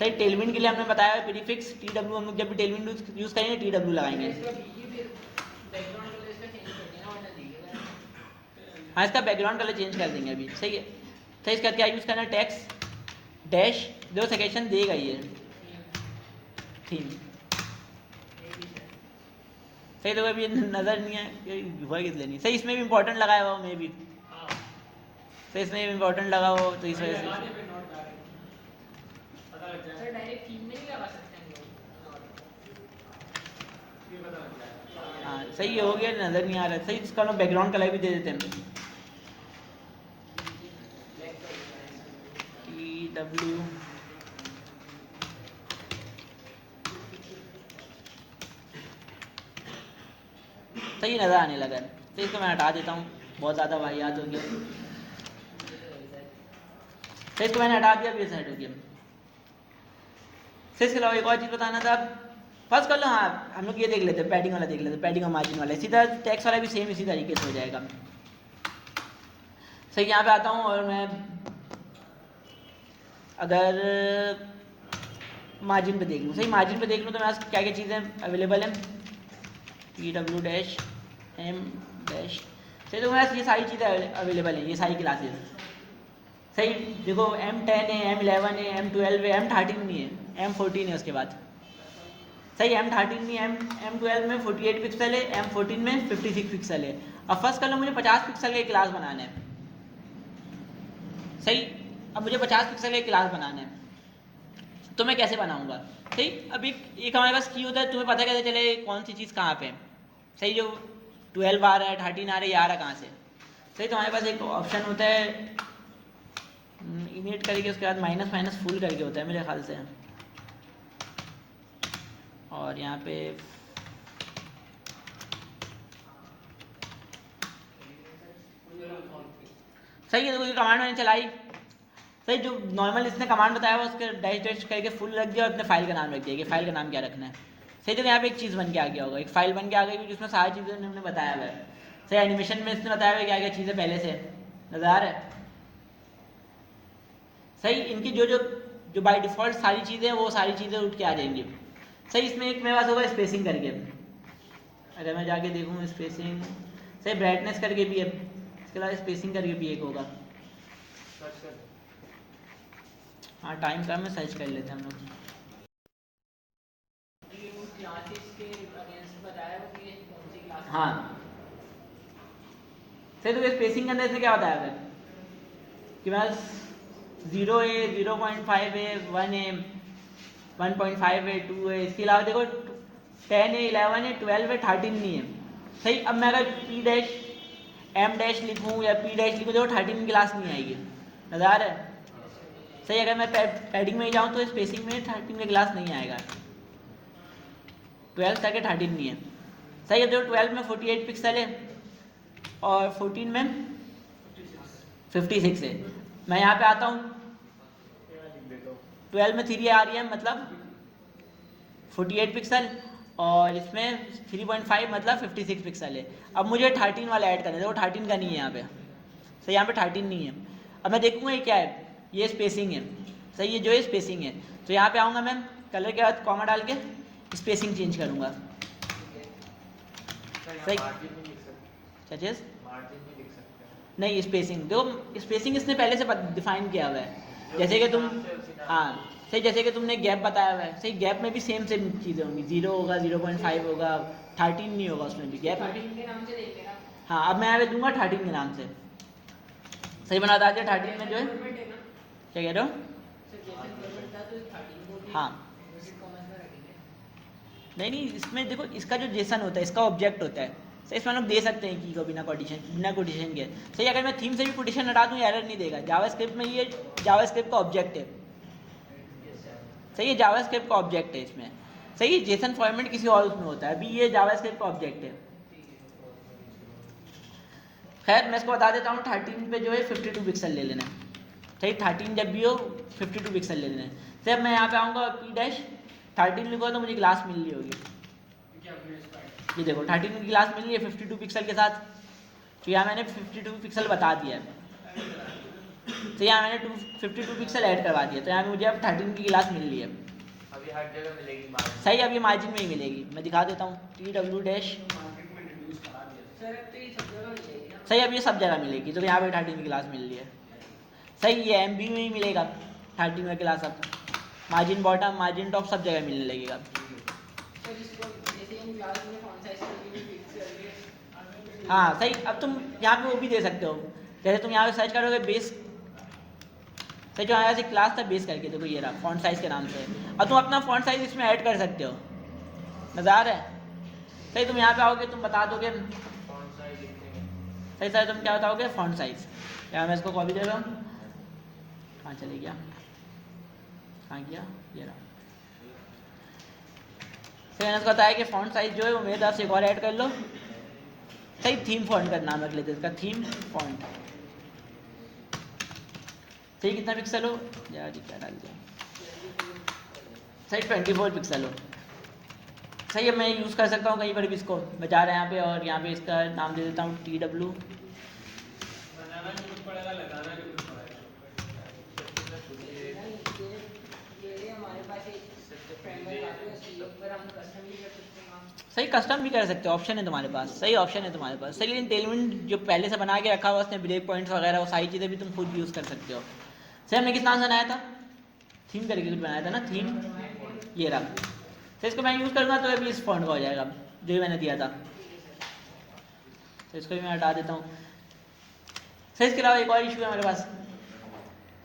Speaker 1: सही टेलविंड के लिए हमने बताया प्रीफिक्स TW, हम लोग जब भी टेलविंड यूज़ करेंगे TW लगाएंगे।
Speaker 2: इसका बीजी फिर बैकग्राउंड कलर इसका चेंज कर देना, वरना दिखेगा।
Speaker 1: हाँ इसका बैकग्राउंड कलर चेंज कर देंगे अभी। सही है। सही इसका क्या यूज़ करना है, टेक्स्ट डैश जो सेकेशन देगा ये थीम। सही तो अभी नज़र नहीं है ये हुआ कितने नहीं सही। इसमें भी इंपॉर्टेंट लगाया हुआ मे भी
Speaker 3: हाँ
Speaker 1: सही, इसमें भी इंपॉर्टेंट लगा हो तो इस वजह
Speaker 3: लगाने
Speaker 1: से
Speaker 3: पे नोट डायरेक्ट पता लग
Speaker 2: सर
Speaker 3: जाए,
Speaker 2: डायरेक्ट थीम में नहीं लगा सकते हम लोग?
Speaker 3: फिर पता लग जाएगा।
Speaker 1: हाँ सही हो गया, नज़र नहीं आ रहा सही। इसका लोग बैकग्राउंड कलर भी दे देते हैं
Speaker 2: ब्लैक कर देना है सर।
Speaker 1: TW सही नज़र आने लगा है। तो इसको मैं हटा देता हूँ, बहुत ज़्यादा वाहियात हो गया। तो इसको मैंने हटा दिया, अभी साइड हो गया। फिर इसके अलावा एक और चीज़ बताना था, फर्स्ट कर लो। हाँ हम लोग ये देख लेते हैं, पैडिंग वाला देख लेते हैं, पैडिंग और मार्जिन वाला। इसी तरह टैक्स वाला भी सेम इसी तरीके से हो जाएगा। सही यहाँ पे आता हूँ और मैं अगर मार्जिन पे देख लूँ, सही मार्जिन पे देख लूँ तो मेरे पास क्या क्या चीज़ें अवेलेबल हैं। TW डैश M डैश सही, तो मेरे पास ये सारी चीज़ें अवेलेबल हैं, ये सारी क्लासेस। सही देखो M10 है, M11 है, M12 है, M13 नहीं है, M14 है उसके बाद। सही M13 नहीं है, M12 में 48 पिक्सल है, M14 में 56 पिक्सल है। अब फर्स्ट कर लो मुझे 50 पिक्सल का एक क्लास बनाना है। सही अब मुझे 50 पिक्सल का एक क्लास बनाना है तो मैं कैसे बनाऊंगा? सही अब एक हमारे पास की होता है, तुम्हें पता कैसे चले कौन सी चीज़ कहाँ पे है। सही जो 12 आ रहा है, 13 आ रहा है, ये आ रहा कहाँ से। सही तो हमारे पास एक ऑप्शन होता है इनिट करके, उसके बाद माइनस माइनस फुल करके होता है मेरे ख्याल से। और यहाँ पे सही है, तो कोई कमांड मैंने चलाई। सही जो नॉर्मल इसने कमांड बताया हुआ उसके डैश डैश करके फुल रख दिया और अपने फाइल का नाम रख दिया कि फाइल का नाम क्या रखना है। सही तो यहाँ पे एक चीज़ बन के आ गया होगा, एक फाइल बन के आ गई जिसमें सारी चीज़ें हमने बताया हुआ है। सही एनिमेशन में इसने बताया हुआ है क्या क्या चीज़ें पहले से नज़र आ रहा है। सही इनकी जो जो जो बाय डिफ़ॉल्ट सारी चीज़ें हैं वो सारी चीज़ें उठ के आ जाएंगी। सही इसमें एक मेरे पास होगा स्पेसिंग करके, अगर मैं जाके देखूँ स्पेसिंग, सही ब्राइटनेस करके भी है, इसके अलावा स्पेसिंग करके भी एक होगा।
Speaker 4: सर्च कर
Speaker 1: हाँ टाइम कम है, सर्च कर लेते हैं हम लोग।
Speaker 2: ये वो क्लासेस के अगेंस्ट बताया हो कि ये कौन सी क्लास?
Speaker 1: हाँ सही तो स्पेसिंग के अंदर इसने क्या बताया है कि बस 0 है, 0.5 है, 1 है, 1.5 है, 2 है। इसके अलावा देखो 10 है, 11 है, 12 है, 13 नहीं है। सही अब मैं अगर P डैश M डैश लिखूँ या P डैश लिखूँ देखो 13 क्लास नहीं आएगी, नज़र आ रहा है। सही अगर मैं पैडिंग में ही जाऊँ तो स्पेसिंग में 13 का क्लास नहीं आएगा, 12 तक 13 नहीं है। सही है, देखो 12 में 48 पिक्सल है और 14 में 56 है। मैं यहाँ पे आता हूँ, 12 में 3 आ रही है मतलब 48 पिक्सल और इसमें 3.5 मतलब 56 पिक्सल है। अब मुझे 13 वाला ऐड करना है, देखो 13 का नहीं है यहाँ पे। सही यहाँ पे 13 नहीं है। अब मैं देखूँगा ये क्या है, ये स्पेसिंग है। सही ये जो है स्पेसिंग है, तो यहाँ पे आऊँगा मैं कलर के बाद कॉमा डाल के स्पेसिंग चेंज करूँगा। सही
Speaker 4: मार्जिन नहीं लिख सकते,
Speaker 1: क्या चीज़?
Speaker 4: मार्जिन नहीं लिख सकते।
Speaker 1: नहीं स्पेसिंग देखो, स्पेसिंग इसने पहले से डिफाइन किया हुआ है। जैसे कि तुम हाँ सही, जैसे कि तुमने गैप बताया हुआ है। सही गैप में भी सेम सेम चीज़ें होंगी, 0 होगा, 0.5 होगा, 13 नहीं होगा उसमें भी, गैप में भी।
Speaker 2: 13 के नाम से देंगे ना?
Speaker 1: हाँ अब मैं यहाँ पे दूंगा 13 के नाम से। सही बना था 13 में जो है,
Speaker 2: गवर्नमेंट है ना
Speaker 1: क्या कह रहे हो?
Speaker 2: सर? जैसे गवर्नमेंट था तो 13 को भी
Speaker 1: हाँ
Speaker 2: इनवर्टेड कॉमर्स में रखेंगे।
Speaker 1: नहीं इसमें देखो इसका जो जेसन होता है इसका ऑब्जेक्ट होता है। सही इसमें हम लोग दे सकते हैं की को बिना कोटेशन के। सही अगर मैं थीम से भी कोटेशन हटा दूँ एरर नहीं देगा। जावास्क्रिप्ट में ये जावास्क्रिप्ट का ऑब्जेक्ट है। सही है जावास्क्रिप्ट का ऑब्जेक्ट है इसमें। सही जेसन फॉर्मेट किसी और उसमें होता है, अभी ये जावास्क्रिप्ट का ऑब्जेक्ट है। खैर मैं इसको बता देता हूँ, 13 पे जो है 52 पिक्सल ले लेना है। सही 13 जब भी हो 52 पिक्सल ले लेना है। सही अब मैं यहाँ पे आऊँगा P डैश 13 लिखूँगा तो मुझे क्लास मिल रही होगी। ये देखो 13 की क्लास मिल रही है 52 पिक्सल के साथ। तो यहाँ मैंने 52 पिक्सल बता दिया है, तो यहाँ मैंने 52 पिक्सल ऐड करवा दिया, तो यहाँ पे मुझे अब 13 की क्लास मिल रही है।
Speaker 4: अभी हर जगह मिलेगी मार्जिन।
Speaker 1: सही अब ये मार्जिन में ही मिलेगी, मैं दिखा देता हूँ TW डैश।
Speaker 3: मार्केट में रिड्यूस करा दिया।
Speaker 2: सर अब तो ये सब जगह मिलेगी ना?
Speaker 1: सही अब ये सब जगह मिलेगी, तो यहाँ पे 13 की क्लास मिल रही है। सही ये MB में ही मिलेगा 13 का क्लास। अब मार्जिन बॉटम मार्जिन टॉप सब जगह मिलने लगेगा।
Speaker 2: और इसको जैसे हम क्लास में फॉन्ट साइज करके भी फिक्स करके
Speaker 1: हाँ सही। अब तुम यहाँ पे वो भी दे सकते हो, जैसे तुम यहाँ पे सर्च करोगे बेस, सही जो आया क्लास था बेस करके, देखो ये रहा फॉन्ट साइज के नाम से। अब तुम अपना फॉन्ट साइज इसमें ऐड कर सकते हो, मज़ा आ रहा है। सही तुम यहाँ पे आओगे, तुम बता दोगे
Speaker 4: कौन सा ही लिखते हैं।
Speaker 1: सही सर, तुम क्या बताओगे फॉन्ट साइज। यहाँ मैं इसको कॉपी दे रहा हूँ, कहाँ चले गया, कहाँ गया, ये रहा। सही मैंने इसको बताया कि फॉन्ट साइज जो है वो मेरे तरफ से एक और ऐड कर लो। सही थीम फॉन्ट का नाम रख लेते हैं इसका, थीम फॉन्ट। सही कितना पिक्सल हो यार, क्या डाल दिया, सही 24 पिक्सल हो। सही है, मैं यूज़ कर सकता हूँ कहीं पर भी इसको, बचा रहा है यहाँ पे। और यहाँ पे इसका नाम दे देता हूँ TW।
Speaker 3: बनाना भी कुछ पड़ेगा, लगाना भी कुछ पड़ेगा।
Speaker 2: ये हमारे पास एक फ्रेमवर्क आता है, उसी पर हम कस्टम भी कर सकते हैं काम।
Speaker 1: सही कस्टम भी कर सकते हो, ऑप्शन है तुम्हारे पास, सही ऑप्शन है तुम्हारे पास। सही लेकिन टेलमेंट जो पहले से बना के रखा हुआ उसने ब्रेक पॉइंट्स वगैरह वो सारी चीज़ें भी तुम खुद यूज़ कर सकते हो। सही हमने किस नाम से बनाया था, थीम करके कुछ बनाया था ना, थीम, ये रहा। तो इसको मैं यूज़ करूँगा तो अभी इस फॉन्ट का हो जाएगा जो मैंने दिया था। तो इसको भी मैं हटा देता हूँ। सही इसके अलावा एक और इशू है हमारे पास,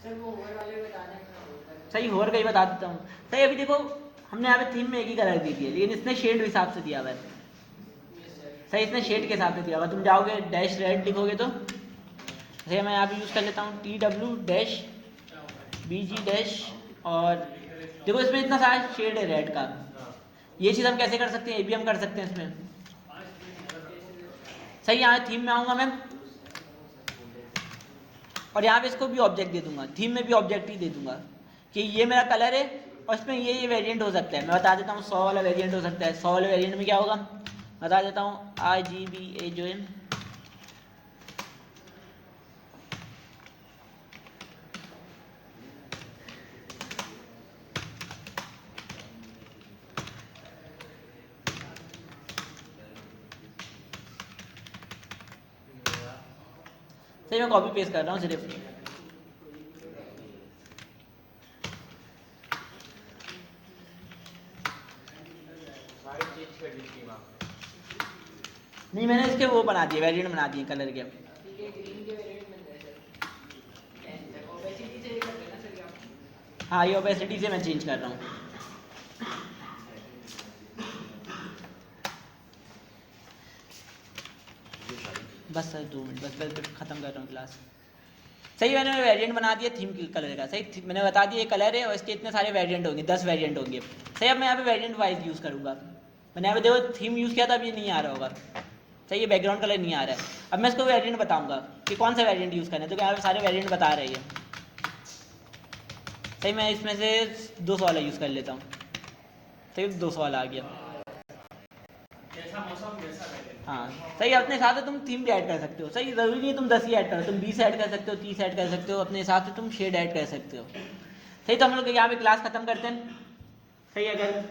Speaker 2: सर वो ओवर वाले बता दें।
Speaker 1: सही और कहीं बता देता हूँ। सही अभी देखो हमने यहाँ पे थीम में एक ही कलर दी थी, लेकिन इसने शेड हिसाब से दिया हुआ है। सही इसने शेड के हिसाब से दिया हुआ, तुम जाओगे डैश रेड लिखोगे तो सही मैं यहाँ पे यूज़ कर लेता हूँ TW डैश BG डैश। और देखो इसमें इतना सारा शेड है रेड का, ये चीज़ हम कैसे कर सकते हैं, ये भी हम कर सकते हैं इसमें। सही यहाँ थीम में आऊँगा मैं, और यहाँ पे इसको भी ऑब्जेक्ट दे दूंगा, थीम में भी ऑब्जेक्ट ही दे दूंगा कि ये मेरा कलर है और इसमें ये वेरिएंट हो सकता है। मैं बता देता हूँ 100 वाला वेरिएंट हो सकता है। 100 वाले वेरिएंट में क्या होगा बता देता हूँ, RGBA जो है सही, मैं कॉपी पेस्ट कर रहा हूँ सिर्फ।
Speaker 4: सारी चीज कर दी थी वहाँ।
Speaker 1: नहीं मैंने इसके वो बना दिए, वेरिएंट बना दिए कलर के।
Speaker 2: ठीक है, ग्रीन के वेरिएंट मिल जाए सर। एंड ओपेसिटी से कर देना सर आप।
Speaker 1: हाँ ये ओपेसिटी से मैं चेंज कर रहा हूँ। बस सर 2 मिनट, बस ख़त्म कर रहा हूँ क्लास। सही मैंने वेरिएंट बना दिया थीम कलर का। सही मैंने बता दिया ये कलर है और इसके इतने सारे वेरिएंट होंगे, 10 वेरिएंट होंगे। सही अब मैं यहाँ पे वेरिएंट वाइज यूज़ करूँगा। मैंने यहाँ पे देखो थीम यूज़ किया था, अब ये नहीं आ रहा होगा। सही ये बैकग्राउंड कलर नहीं आ रहा है। अब मैं इसको वेरिएंट बताऊँगा कि कौन सा वेरिएंट यूज़ करना है, तो यहाँ पे सारे वेरिएंट बता रहे हैं। सही मैं इसमें से 200 वाला यूज़ कर लेता हूँ। सही 200 वाला आ गया।
Speaker 3: जैसा मौसम वैसा वेरिएंट।
Speaker 1: हाँ सही, अपने हिसाब से तुम थीम भी ऐड कर सकते हो। सही ज़रूरी नहीं तुम 10 ही ऐड करो, तुम 20 ऐड कर सकते हो, 30 ऐड कर सकते हो, अपने हिसाब से तुम शेड ऐड कर सकते हो। सही तो हम लोग यहाँ पे क्लास ख़त्म करते हैं। सही अगर